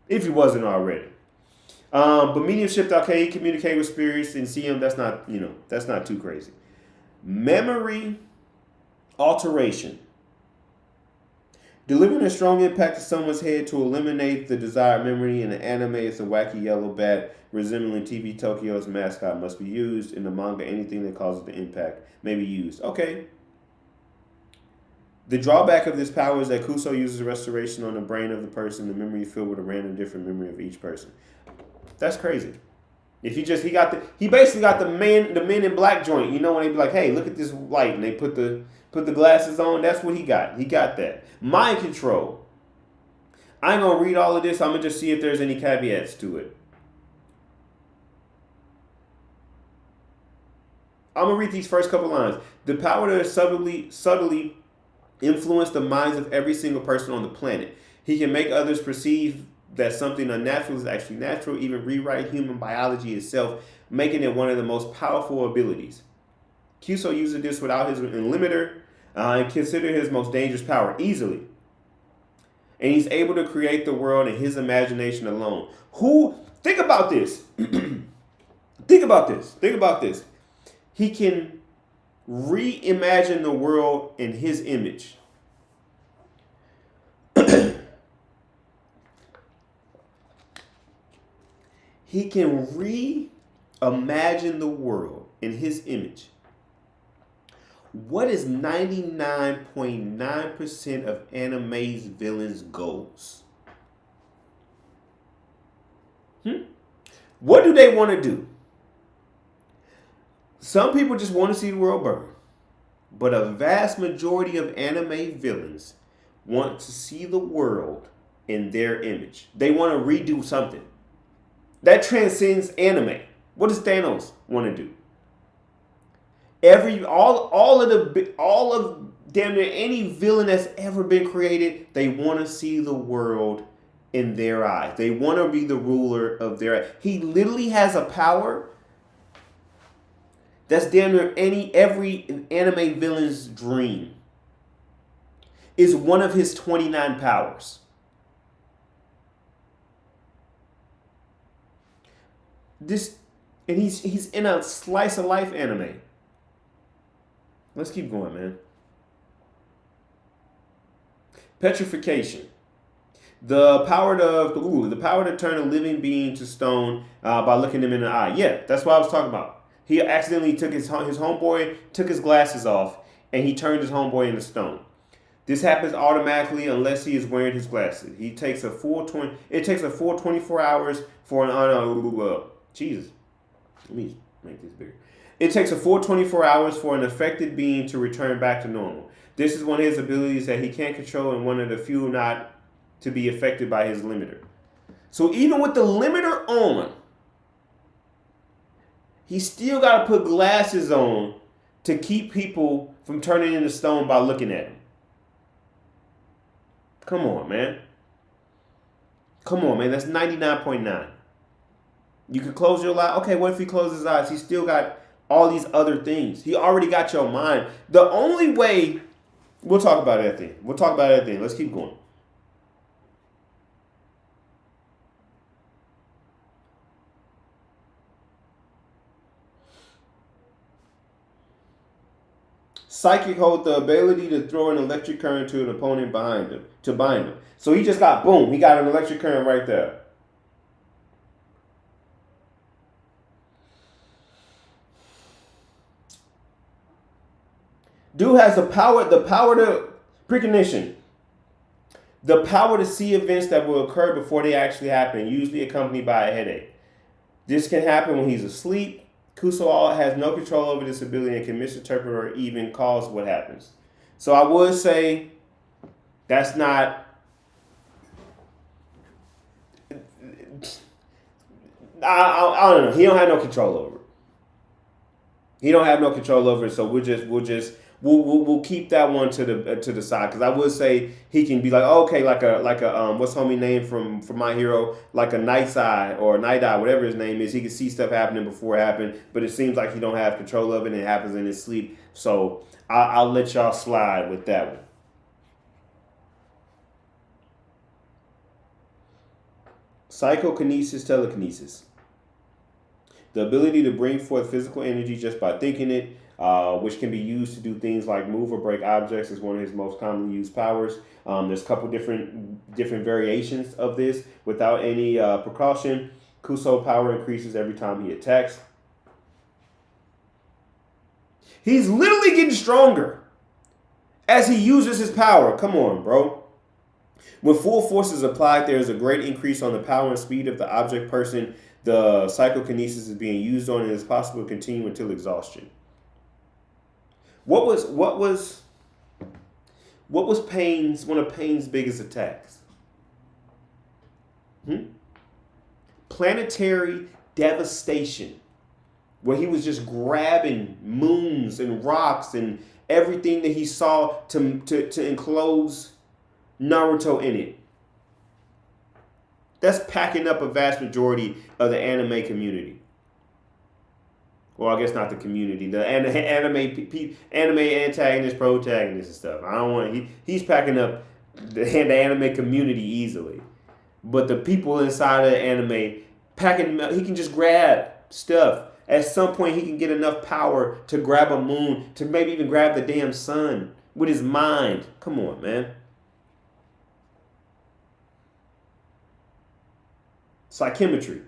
If he wasn't already. But mediumship, okay, communicate with spirits and see them. That's not too crazy. Memory Alteration. Delivering a strong impact to someone's head to eliminate the desired memory. In the anime, it's a wacky yellow bat resembling TV Tokyo's mascot. Must be used. In the manga, anything that causes the impact may be used. Okay. The drawback of this power is that Kuso uses restoration on the brain of the person. The memory is filled with a random different memory of each person. That's crazy. If he basically got the men in black joint. You know, when they be like, hey, look at this light, and they put the glasses on. That's what he got. He got that. Mind control. I ain't gonna read all of this. I'm gonna just see if there's any caveats to it. I'm gonna read these first couple lines. The power to subtly influence the minds of every single person on the planet. He can make others perceive that something unnatural is actually natural, even rewrite human biology itself, making it one of the most powerful abilities. Kuso uses this without his limiter and consider his most dangerous power easily. And he's able to create the world in his imagination alone. Think about this. Think about this. He can reimagine the world in his image. He can reimagine the world in his image. What is 99.9% of anime's villains' goals? What do they want to do? Some people just want to see the world burn. But a vast majority of anime villains want to see the world in their image. They want to redo something. That transcends anime. What does Thanos want to do? All of damn near any villain that's ever been created, they want to see the world in their eyes. They want to be the ruler of their eyes. He literally has a power that's damn near every anime villain's dream. Is one of his 29 powers. He's in a slice of life anime. Let's keep going, man. Petrification. The power to turn a living being to stone by looking them in the eye. Yeah, that's what I was talking about. He accidentally took his homeboy, took his glasses off, and he turned his homeboy into stone. This happens automatically unless he is wearing his glasses. It takes a full 24 hours for an Jesus. Let me make this bigger. It takes a full 24 hours for an affected being to return back to normal. This is one of his abilities that he can't control and one of the few not to be affected by his limiter. So even with the limiter on, he still got to put glasses on to keep people from turning into stone by looking at him. Come on, man. That's 99.9. You could close your eye. Okay, what if he closes his eyes? He still got all these other things. He already got your mind. The only way... We'll talk about that thing. Let's keep going. Psychic holds the ability to throw an electric current to an opponent to bind him. So he just got, boom, he got an electric current right there. Dude has the power to precognition. The power to see events that will occur before they actually happen, usually accompanied by a headache. This can happen when he's asleep. Kuso has no control over this ability and can misinterpret or even cause what happens. So I would say that's not... I don't know. He don't have no control over it. So we'll keep that one to the side, because I would say he can be like, okay, like a what's homie name from My Hero, like a Night's Eye or Night Eye, whatever his name is. He can see stuff happening before it happened, but it seems like he don't have control of it, and it happens in his sleep. So I'll let y'all slide with that one. Psychokinesis, telekinesis. The ability to bring forth physical energy just by thinking it, which can be used to do things like move or break objects, is one of his most commonly used powers. There's a couple different variations of this. Without any precaution, Kuso power increases every time he attacks. He's literally getting stronger as he uses his power. Come on, bro. When full force is applied, there is a great increase on the power and speed of the object person the psychokinesis is being used on, and it's possible to continue until exhaustion. What was Payne's one of Payne's biggest attacks? Planetary devastation, where he was just grabbing moons and rocks and everything that he saw to enclose Naruto in it. That's packing up a vast majority of the anime community. Well, I guess not the community, the anime antagonists, protagonists, and stuff. I don't want. He's packing up the anime community easily, but the people inside of the anime packing. He can just grab stuff. At some point, he can get enough power to grab a moon, to maybe even grab the damn sun with his mind. Come on, man. Psychometry.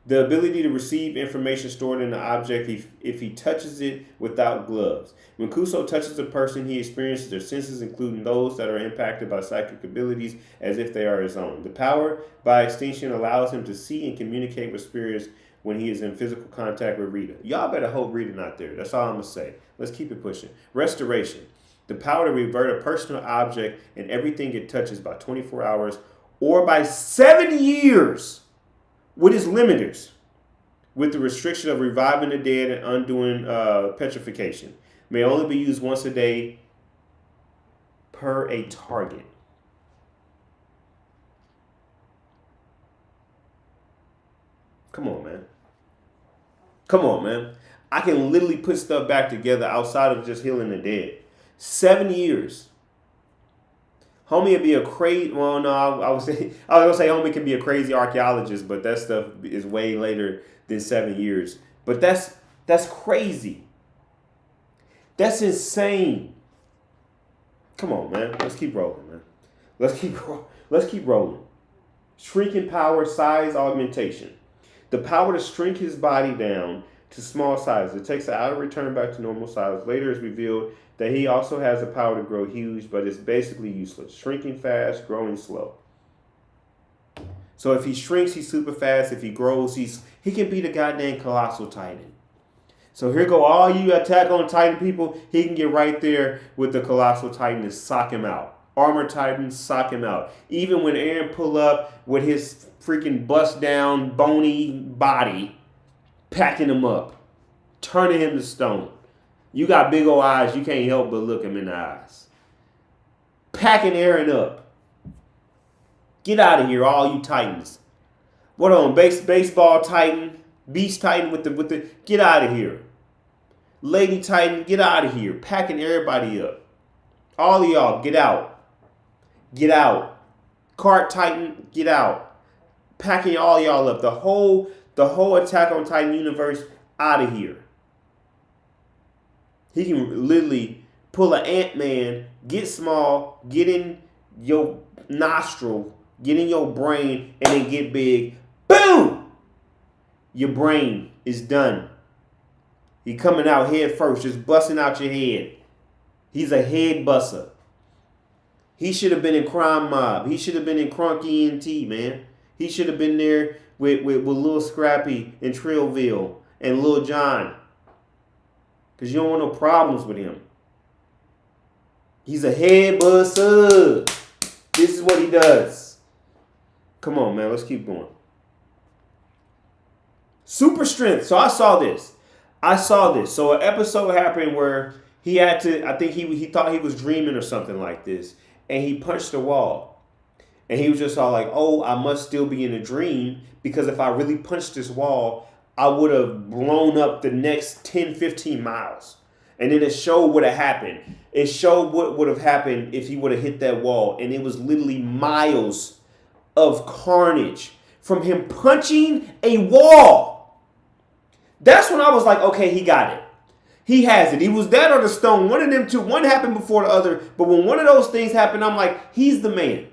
The ability to receive information stored in the object if he touches it without gloves. When Kuso touches a person, he experiences their senses, including those that are impacted by psychic abilities, as if they are his own. The power, by extension, allows him to see and communicate with spirits when he is in physical contact with Rita. Y'all better hope Rita not there. That's all I'm going to say. Let's keep it pushing. Restoration. The power to revert a personal object and everything it touches by 24 hours or by 7 years with its limiters, with the restriction of reviving the dead and undoing petrification. May only be used once a day per a target. Come on, man. Come on, man. I can literally put stuff back together outside of just healing the dead. 7 years. Homie would be a crazy. Well, no, I was gonna say homie can be a crazy archaeologist, but that stuff is way later than 7 years. But that's crazy. That's insane. Come on, man. Let's keep rolling, man. Let's keep rolling. Shrinking power, size augmentation. The power to shrink his body down to small size. It takes an outer return back to normal size. Later it's revealed that he also has the power to grow huge, but it's basically useless. Shrinking fast, growing slow. So if he shrinks, he's super fast. If he grows, he can be the goddamn colossal titan. So here go all you Attack on Titan people. He can get right there with the colossal titan and sock him out. Armor Titan, sock him out. Even when Eren pull up with his freaking bust down, bony body, packing him up, turning him to stone. You got big old eyes, you can't help but look him in the eyes. Packing Eren up. Get out of here, all you Titans. What on, baseball Titan, Beast Titan with the get out of here. Lady Titan, get out of here. Packing everybody up. All of y'all, get out. Get out. Cart Titan, get out. Packing all y'all up. The whole Attack on Titan universe out of here. He can literally pull an Ant-Man, get small, get in your nostril, get in your brain, and then get big. Boom! Your brain is done. He coming out head first, just busting out your head. He's a head buster. He should have been in Crime Mob. He should have been in Crunk ENT, man. He should have been there with Lil Scrappy and Trillville and Lil Jon. Because you don't want no problems with him. He's a head buster. This is what he does. Come on, man. Let's keep going. Super strength. So I saw this. So an episode happened where he had to, I think he thought he was dreaming or something like this. And he punched the wall. And he was just all like, oh, I must still be in a dream. Because if I really punched this wall, I would have blown up the next 10, 15 miles. And then it showed what had happened. It showed what would have happened if he would have hit that wall. And it was literally miles of carnage from him punching a wall. That's when I was like, okay, he got it. He has it. He was that or the stone. One of them two. One happened before the other. But when one of those things happened, I'm like, he's the man.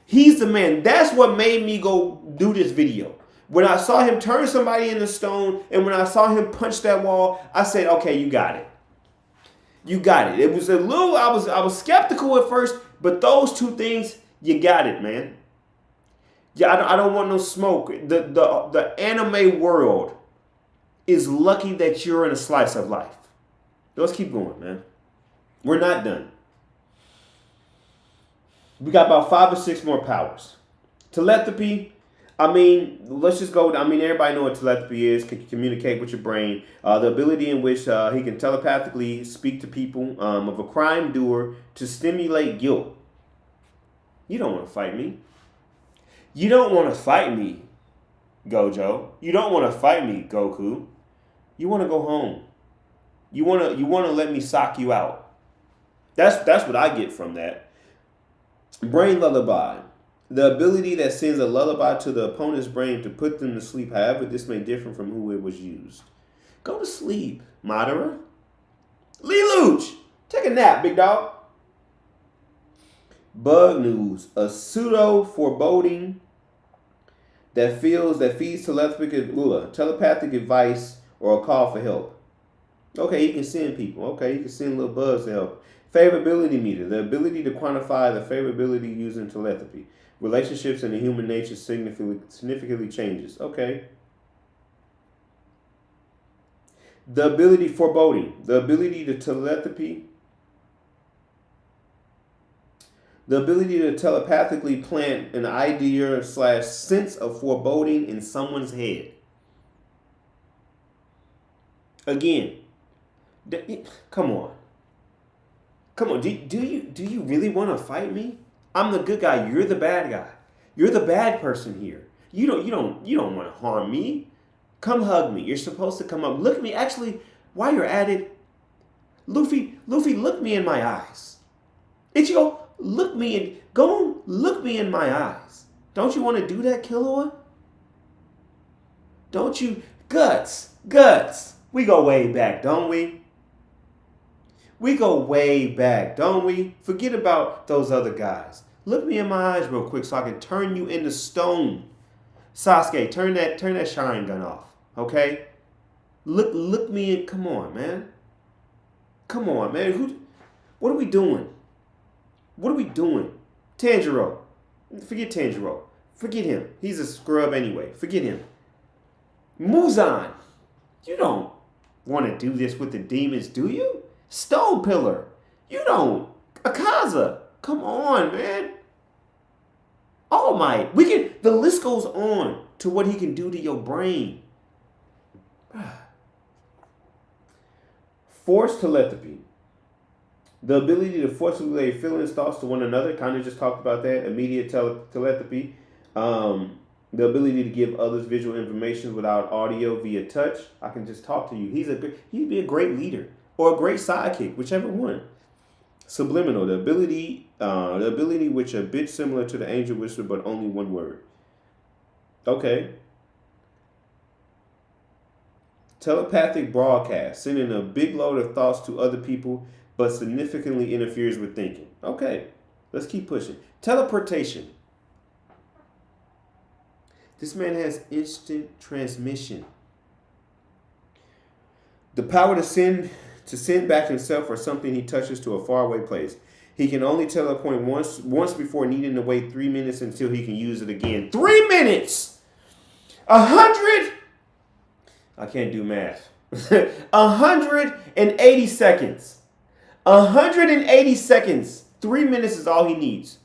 He's the man. That's what made me go do this video. When I saw him turn somebody into stone and when I saw him punch that wall, I said, okay, you got it. You got it. It was a little, I was skeptical at first, but those two things, you got it, man. Yeah, I don't want no smoke. The anime world is lucky that you're in a slice of life. Let's keep going, man. We're not done. We got about 5 or 6 more powers. Telepathy. I mean, let's just go. I mean, everybody know what telepathy is. Can communicate with your brain. The ability in which he can telepathically speak to people of a crime doer to stimulate guilt. You don't want to fight me. You don't want to fight me, Gojo. You don't want to fight me, Goku. You want to go home. You want to let me sock you out. That's what I get from that. Brain lullaby. The ability that sends a lullaby to the opponent's brain to put them to sleep. However, this may differ from who it was used. Go to sleep, Madara. Lelouch, take a nap, big dog. Bug news. A pseudo foreboding that feeds telepathic advice or a call for help. Okay, you can send people. Okay, you can send little bugs to help. Favorability meter. The ability to quantify the favorability using telepathy. Relationships and the human nature significantly changes. Okay. The ability foreboding. The ability to telepathy. The ability to telepathically plant an idea / sense of foreboding in someone's head. Again, come on. Come on. Do you really want to fight me? I'm the good guy. You're the bad guy. You're the bad person here. You don't want to harm me. Come hug me. You're supposed to come up. Look at me. Actually, while you're at it, Luffy, look me in my eyes. Ichigo, look me in my eyes. Don't you want to do that, Killua? Don't you? Guts. We go way back, don't we? We go way back, don't we? Forget about those other guys. Look me in my eyes real quick so I can turn you into stone. Sasuke, turn that Sharingan off, okay? Look me in. Come on, man. Come on, man. What are we doing? What are we doing? Tanjiro. Forget Tanjiro. Forget him. He's a scrub anyway. Forget him. Muzan. You don't want to do this with the demons, do you? Stone Pillar. You don't. Akaza. Come on, man. All Might. The list goes on to what he can do to your brain. Forced telepathy. The ability to forcibly relay feelings, thoughts to one another. Kind of just talked about that. Immediate telepathy. The ability to give others visual information without audio via touch. I can just talk to you. He'd be a great leader or a great sidekick, whichever one. Subliminal, the ability which a bit similar to the angel whisper, but only one word. Okay. Telepathic broadcast, sending a big load of thoughts to other people, but significantly interferes with thinking. Okay, let's keep pushing. Teleportation. This man has instant transmission. The power to send back himself or something he touches to a faraway place. He can only teleport once before needing to wait 3 minutes until he can use it again. 3 minutes! 100? I can't do math. 180 seconds. 180 seconds. 3 minutes is all he needs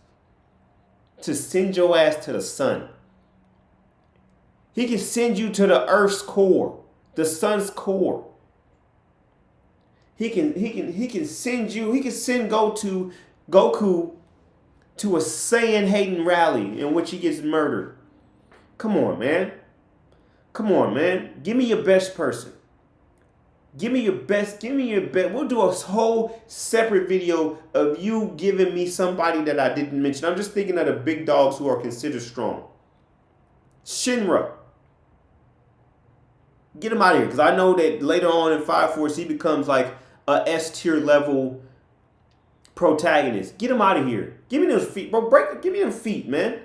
to send your ass to the sun. He can send you to the Earth's core, the sun's core. He can send Goku to a Saiyan hating rally in which he gets murdered. Come on, man. Give me your best person. Give me your best. We'll do a whole separate video of you giving me somebody that I didn't mention. I'm just thinking of the big dogs who are considered strong. Shinra. Get him out of here, because I know that later on in Fire Force he becomes like a S tier level protagonist. Get him out of here. Give me those feet, bro. Give me them feet, man.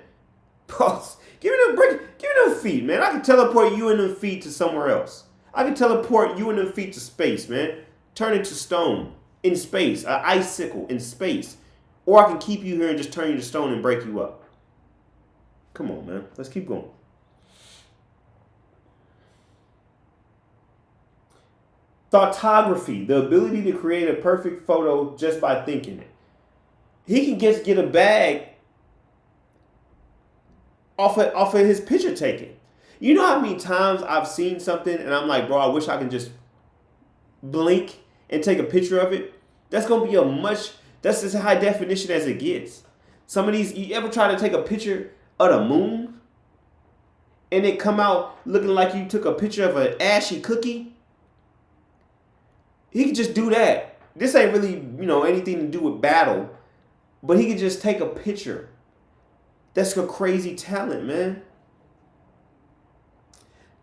Pause. Give me them feet, man. I can teleport you and them feet to somewhere else. I can teleport you and them feet to space, man. Turn into stone in space, an icicle in space, or I can keep you here and just turn you to stone and break you up. Come on, man. Let's keep going. Thoughtography, the ability to create a perfect photo just by thinking it. He can just get a bag off of his picture taking. You know how many times I've seen something and I'm like, bro, I wish I could just blink and take a picture of it. That's gonna be that's as high definition as it gets. Some of these, you ever try to take a picture of the moon and it come out looking like you took a picture of an ashy cookie? He could just do that. This ain't really, anything to do with battle, but he could just take a picture. That's a crazy talent, man.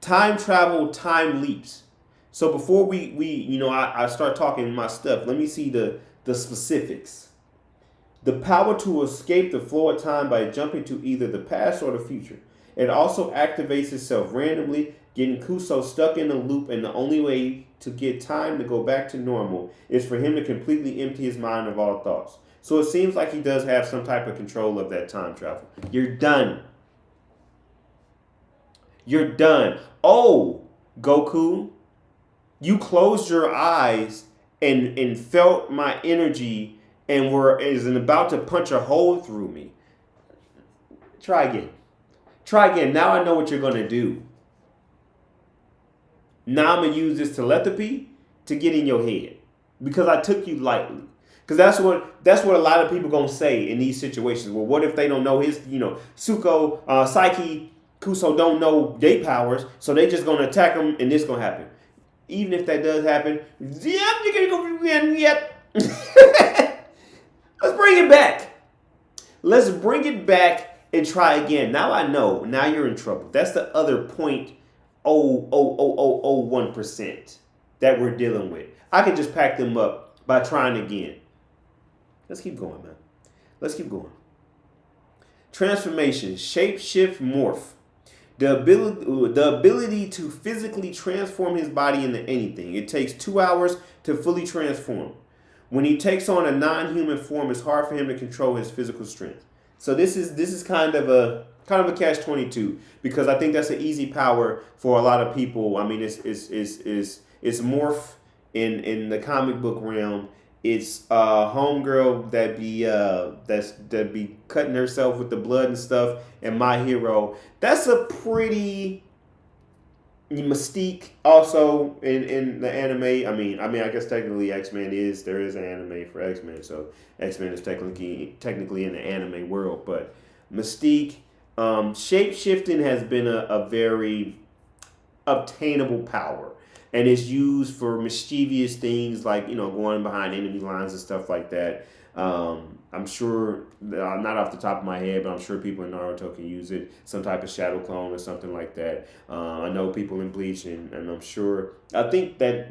Time travel, time leaps. So before I start talking my stuff, let me see the specifics. The power to escape the flow of time by jumping to either the past or the future. It also activates itself randomly, getting Kuso stuck in a loop, and the only way to get time to go back to normal is for him to completely empty his mind of all thoughts. So it seems like he does have some type of control of that time travel. You're done. You're done. Oh, Goku, you closed your eyes and felt my energy and is about to punch a hole through me. Try again. Try again. Now I know what you're going to do. Now I'm going to use this telepathy to get in your head because I took you lightly. Because that's what a lot of people going to say in these situations. Well, what if they don't know his, Suko, Psyche, Kuso don't know their powers, so they just going to attack him and this going to happen. Even if that does happen, yep, you're going to go again, yep. Let's bring it back. Let's bring it back and try again. Now I know. Now you're in trouble. That's the other 0.00001% that we're dealing with. I can just pack them up by trying again. Let's keep going, man. Let's keep going. Transformation, shape, shift, morph. The ability to physically transform his body into anything. It takes 2 hours to fully transform. When he takes on a non-human form, it's hard for him to control his physical strength. So this is kind of a catch-22 because I think that's an easy power for a lot of people. I mean, it's morph in the comic book realm. It's homegirl that be cutting herself with the blood and stuff, and My Hero. That's a pretty Mystique also in the anime. I mean, I guess technically there is an anime for X-Men, so X-Men is technically in the anime world. But Mystique, shape shifting has been a very obtainable power. And it's used for mischievous things like, going behind enemy lines and stuff like that. I'm sure, not off the top of my head, but I'm sure people in Naruto can use it. Some type of shadow clone or something like that. I know people in Bleach, and I'm sure. I think that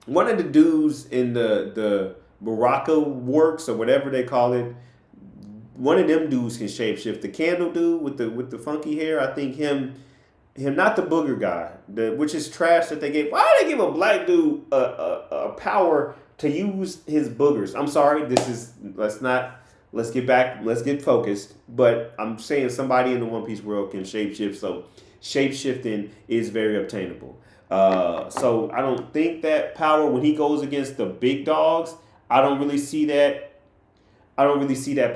one of the dudes in the Baraka works or whatever they call it, one of them dudes can shapeshift. The candle dude with the funky hair, I think him, not the booger guy, which is trash that they gave. Why did they give a black dude a power to use his boogers? I'm sorry, let's get focused. But I'm saying somebody in the One Piece world can shapeshift, so shapeshifting is very obtainable. So I don't think that power, when he goes against the big dogs, I don't really see that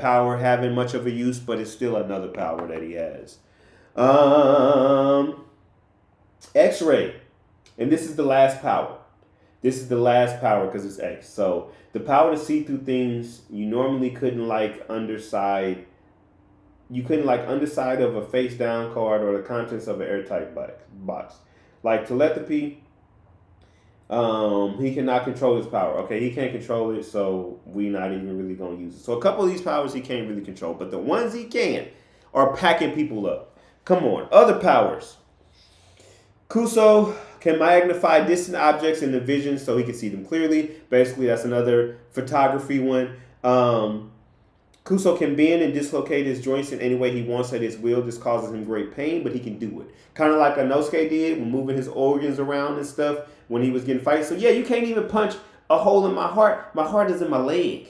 power having much of a use, but it's still another power that he has. X-ray, and this is the last power. This is the last power because it's X. So the power to see through things you normally couldn't, like underside. You couldn't like underside of a face down card or the contents of an airtight box. Like telepathy, he cannot control his power. Okay, he can't control it, so we not even really gonna use it. So a couple of these powers he can't really control, but the ones he can are packing people up. Come on. Other powers. Kuso can magnify distant objects in the vision so he can see them clearly. Basically, that's another photography one. Kuso can bend and dislocate his joints in any way he wants at his will. This causes him great pain, but he can do it. Kind of like Inosuke did when moving his organs around and stuff when he was getting fights. So yeah, you can't even punch a hole in my heart. My heart is in my leg.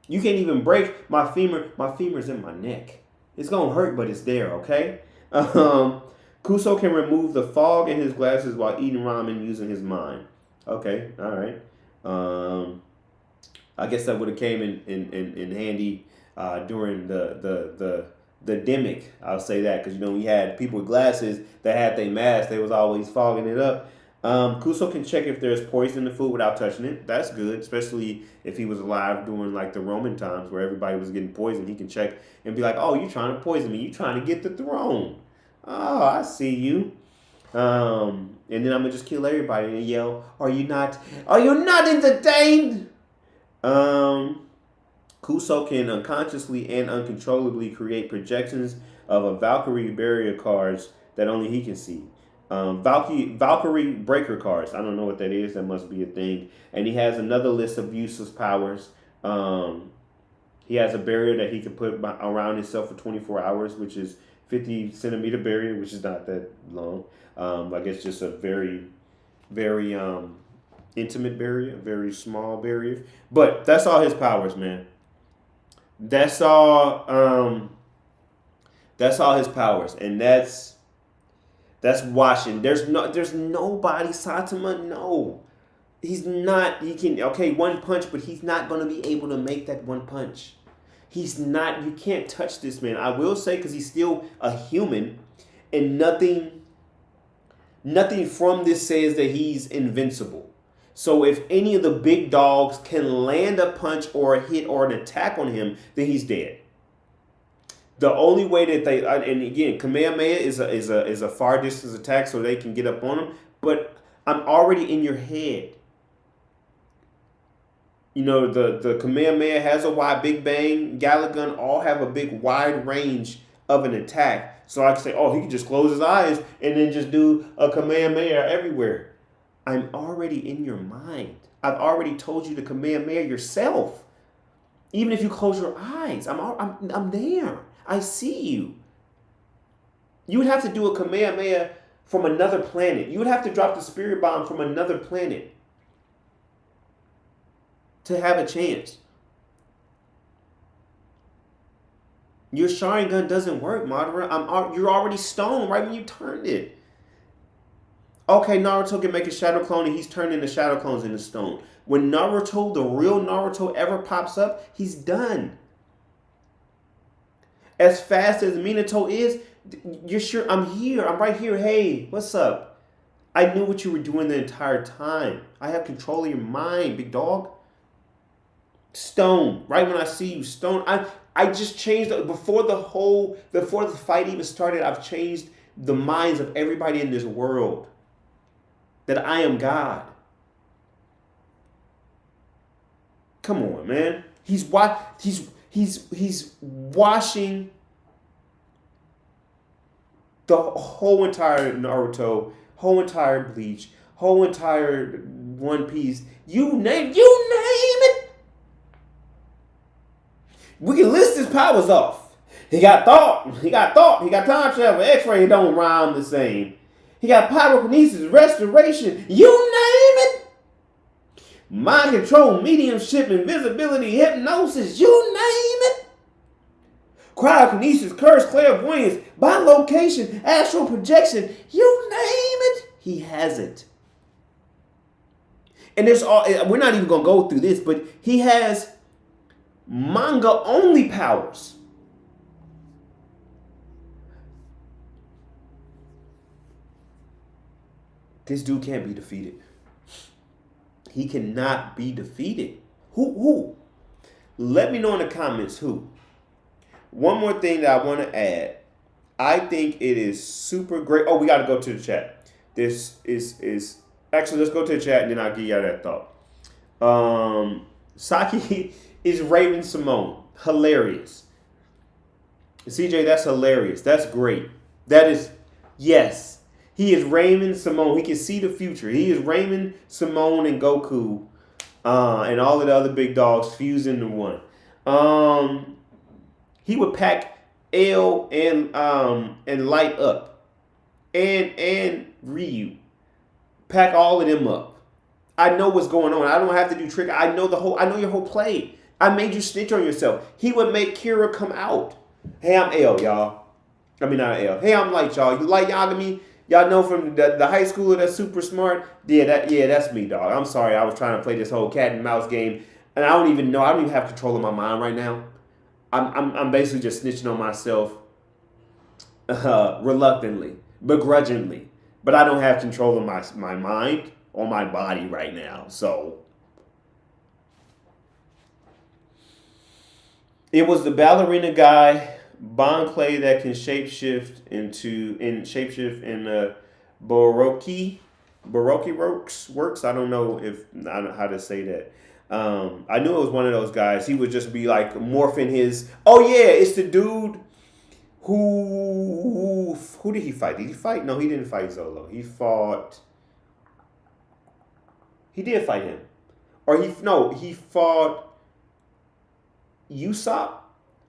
You can't even break my femur. My femur's in my neck. It's going to hurt, but it's there, okay? Kuso can remove the fog in his glasses while eating ramen using his mind. Okay, all right. I guess that would have came in handy during the demic. I'll say that because we had people with glasses that had their masks. They was always fogging it up. Kuso can check if there's poison in the food without touching it. That's good, especially if he was alive during like the Roman times where everybody was getting poisoned. He can check and be like, "Oh, you're trying to poison me. You're trying to get the throne. Oh, I see you." And then I'm gonna just kill everybody and yell, "Are you not entertained?" Kuso can unconsciously and uncontrollably create projections of a Valkyrie barrier cards that only he can see. Valkyrie breaker cards. I don't know what that is. That must be a thing. And he has another list of useless powers. He has a barrier that he can put around himself for 24 hours, which is 50 centimeter barrier, which is not that long. I guess just a very, very intimate barrier, very small barrier. But that's all his powers, man. That's all. That's all his powers, and that's washing. There's nobody. Saitama, no, he's not. He can one punch, but he's not gonna be able to make that one punch. He's not. You can't touch this man. I will say because he's still a human, and nothing from this says that he's invincible. So if any of the big dogs can land a punch or a hit or an attack on him, then he's dead. The only way that they and again, Kamehameha is a far distance attack, so they can get up on him. But I'm already in your head. The Kamehameha has a wide Big Bang, Galagun all have a big wide range of an attack. So I can say, oh, he can just close his eyes and then just do a Kamehameha everywhere. I'm already in your mind. I've already told you to Kamehameha yourself. Even if you close your eyes, I'm there. I see you. You would have to do a Kamehameha from another planet. You would have to drop the spirit bomb from another planet to have a chance. Your Sharingan doesn't work, Madara. You're already stoned right when you turned it. Okay, Naruto can make a shadow clone and he's turning the shadow clones into stone. When Naruto, the real Naruto, ever pops up, he's done. As fast as Minato is, you're sure I'm here. I'm right here. Hey, what's up? I knew what you were doing the entire time. I have control of your mind, big dog. Stone. Right when I see you, stone. I just changed before the fight even started. I've changed the minds of everybody in this world. That I am God. Come on, man. He's washing the whole entire Naruto, whole entire Bleach, whole entire One Piece. You name it. We can list his powers off. He got thought. He got time travel. X-ray don't rhyme the same. He got pyrokinesis, restoration, you name it. Mind control, mediumship, invisibility, hypnosis, you name it. Cryokinesis, curse, clairvoyance, bilocation, astral projection, you name it. He has it. And we're not even going to go through this, but he has manga-only powers. This dude can't be defeated. He cannot be defeated. Who? Let me know in the comments who. One more thing that I want to add. I think it is super great. Oh, we got to go to the chat. This is actually, let's go to the chat and then I'll give y'all that thought. Saki is Raven Simone. Hilarious. CJ, that's hilarious. That's great. That is, yes. He is Raymond Simone. He can see the future. He is Raymond Simone and Goku, and all of the other big dogs fused into one. He would pack L and Light up, and Ryu, pack all of them up. I know what's going on. I don't have to do trick. I know your whole play. I made you snitch on yourself. He would make Kira come out. Hey, I'm L, y'all. I mean, not L. Hey, I'm Light, y'all. You Light Yagami? Y'all know from the high schooler that's super smart? Yeah, that's me, dog. I'm sorry. I was trying to play this whole cat and mouse game, and I don't even know. I don't even have control of my mind right now. I'm basically just snitching on myself reluctantly, begrudgingly. But I don't have control of my mind or my body right now. So it was the ballerina guy, Bon Clay, that can shapeshift in Baroque works. I don't know how to say that. I knew it was one of those guys. He would just be like morphing his. Oh yeah, it's the dude who did he fight? Did he fight? No, he didn't fight Zolo. He fought. He did fight him, or he fought Usopp.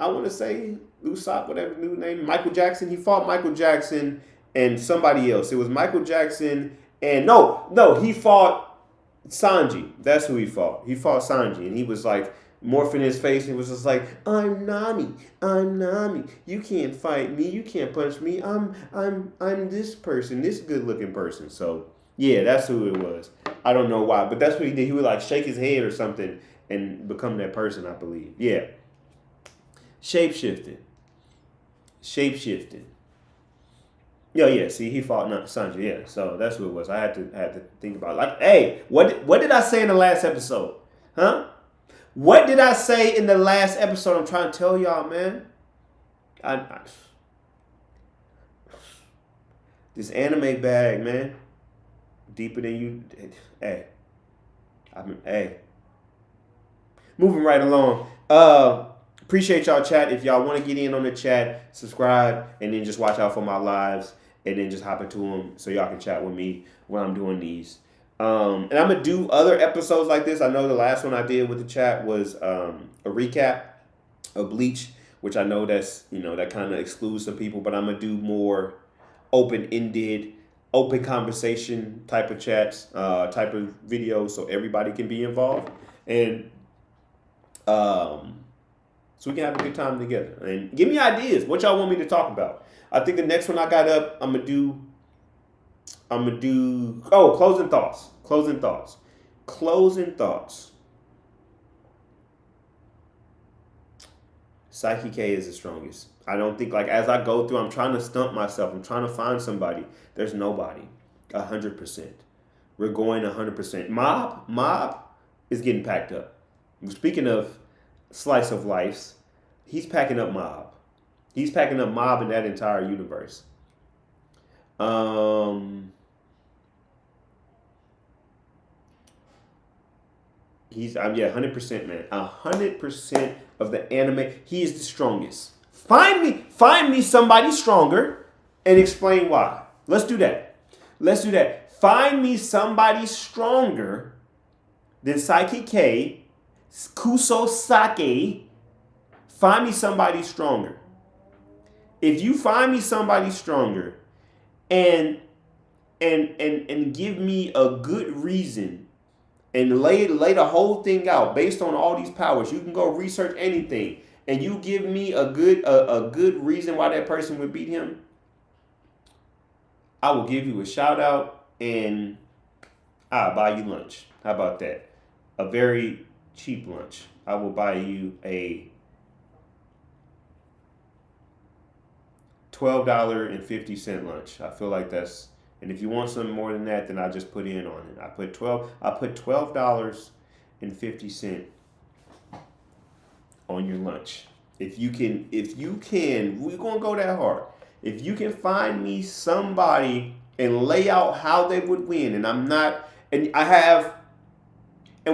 I want to say Usopp, whatever new name. Michael Jackson. He fought Michael Jackson and somebody else. It was Michael Jackson and no, he fought Sanji. That's who he fought. He fought Sanji, and he was like morphing his face. And he was just like, "I'm Nami. I'm Nami. You can't fight me. You can't punch me. I'm this person, this good looking person." So yeah, that's who it was. I don't know why, but that's what he did. He would like shake his head or something and become that person, I believe. Yeah. Shapeshifting. Yeah. See, he fought Sanji. Yeah, so that's what it was. I had to think about it. Like, hey, what did I say in the last episode? Huh? What did I say in the last episode? I'm trying to tell y'all, man. This anime bag, man, deeper than you. Hey, moving right along. Appreciate y'all chat. If y'all want to get in on the chat, subscribe, and then just watch out for my lives, and then just hop into them so y'all can chat with me when I'm doing these. And I'm gonna do other episodes like this. I know the last one I did with the chat was a recap of Bleach, which I know that kind of excludes some people, but I'm gonna do more open-ended, open conversation type of chats, type of videos, so everybody can be involved, and so we can have a good time together. And give me ideas. What y'all want me to talk about? I think the next one I got up, I'm gonna do. Closing thoughts. Psyche K is the strongest. I don't think, like, as I go through, I'm trying to stump myself. I'm trying to find somebody. There's nobody. 100%. We're going 100%. Mob is getting packed up. Speaking of slice of life, he's packing up Mob. He's packing up Mob in that entire universe. He's 100%, man. 100% of the anime. He is the strongest. Find me somebody stronger and explain why. Let's do that. Find me somebody stronger than Psyche K, Kuso Sake. Find me somebody stronger. If you find me somebody stronger and give me a good reason and lay the whole thing out based on all these powers, you can go research anything, and you give me a good reason why that person would beat him, I will give you a shout out and I'll buy you lunch. How about that? A very cheap lunch. I will buy you a $12.50 lunch. I feel like that's, and if you want something more than that, then I just put in on it. I put $12.50 on your lunch. If you can, we're gonna go that hard. If you can find me somebody and lay out how they would win, and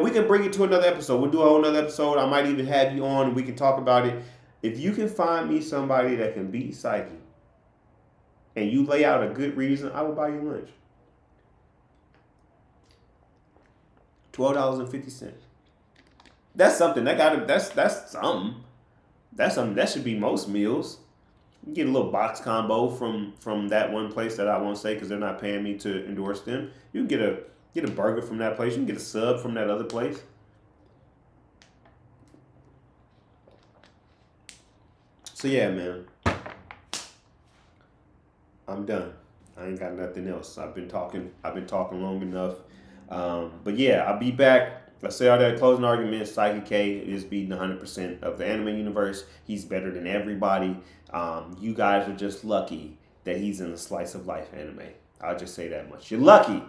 we can bring it to another episode. We'll do a whole another episode. I might even have you on and we can talk about it. If you can find me somebody that can beat Psyche, and you lay out a good reason, I will buy you lunch. $12.50. That's something. That's something. That's something that should be most meals. You get a little box combo from that one place that I won't say because they're not paying me to endorse them. You can get a burger from that place. You can get a sub from that other place. So yeah, man, I'm done. I ain't got nothing else. I've been talking. Long enough. But yeah, I'll be back. Let's say all that closing argument. Psychic K is beating 100% of the anime universe. He's better than everybody. You guys are just lucky that he's in a slice of life anime. I'll just say that much. You're lucky.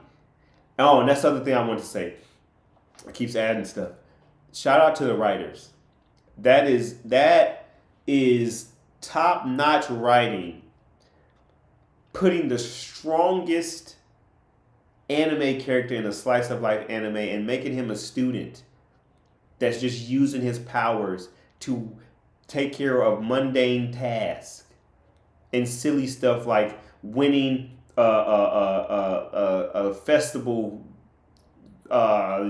Oh, and that's the other thing I want to say. I keeps adding stuff. Shout out to the writers. That is top notch writing. Putting the strongest anime character in a slice of life anime and making him a student that's just using his powers to take care of mundane tasks and silly stuff like winning a festival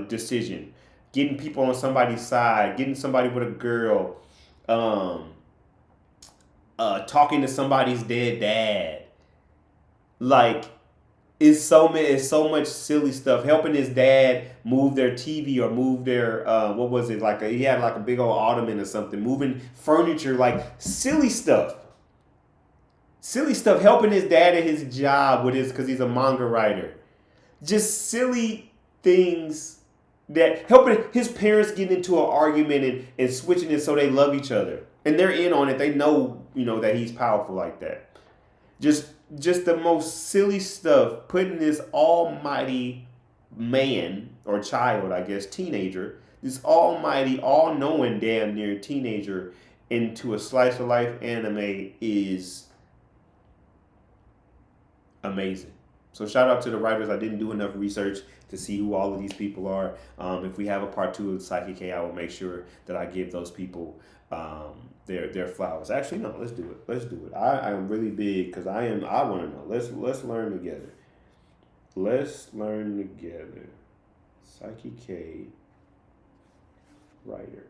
decision, getting people on somebody's side, getting somebody with a girl, talking to somebody's dead dad. Like, it's so much silly stuff. Helping his dad move their TV or move their what was it, like he had like a big old ottoman or something, moving furniture, like silly stuff. Silly stuff. Helping his dad at his job with his, because he's a manga writer. Just silly things that helping his parents get into an argument and switching it so they love each other and they're in on it. They know that he's powerful like that. Just the most silly stuff, putting this almighty man or child, I guess, teenager, this almighty, all-knowing damn near teenager into a slice of life anime is amazing. So shout out to the writers. I didn't do enough research to see who all of these people are. If we have a part 2 of Psychic K, I will make sure that I give those people their flowers. Actually, no, let's do it. I am really big because I want to know. Let's learn together. Let's learn together. Psychic K writer.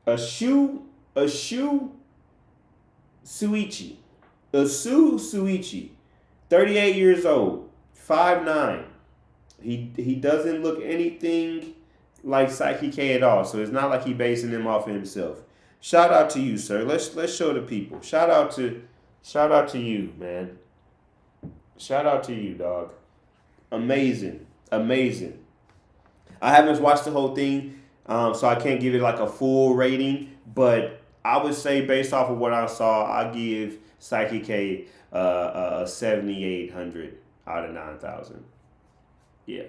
Ashu Suichi. Asu Suichi. 38 years old. 5'9". He doesn't look anything like Psyche K at all. So it's not like he basing him off of himself. Shout out to you, sir. Let's show the people. Shout out to you, man. Shout out to you, dog. Amazing. I haven't watched the whole thing, so I can't give it like a full rating, but I would say based off of what I saw, I give Psyche K a 7,800 out of 9,000. Yeah.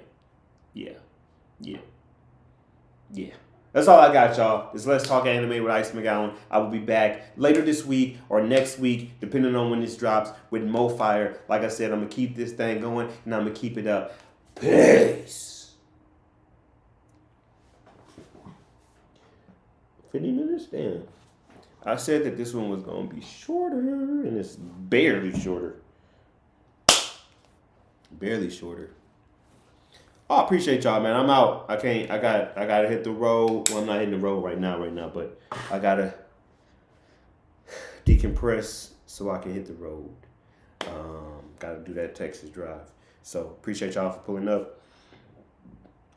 That's all I got, y'all. It's Let's Talk Anime with Ice McGowan. I will be back later this week or next week, depending on when this drops, with Mo Fire. Like I said, I'm going to keep this thing going, and I'm going to keep it up. Peace. 50 minutes? Damn. I said that this one was going to be shorter, and it's barely shorter. Barely shorter. Oh, I appreciate y'all, man. I'm out. I gotta hit the road. Well, I'm not hitting the road right now, but I gotta decompress so I can hit the road. Gotta do that Texas drive. So appreciate y'all for pulling up.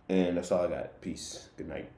And that's all I got. Peace. Good night.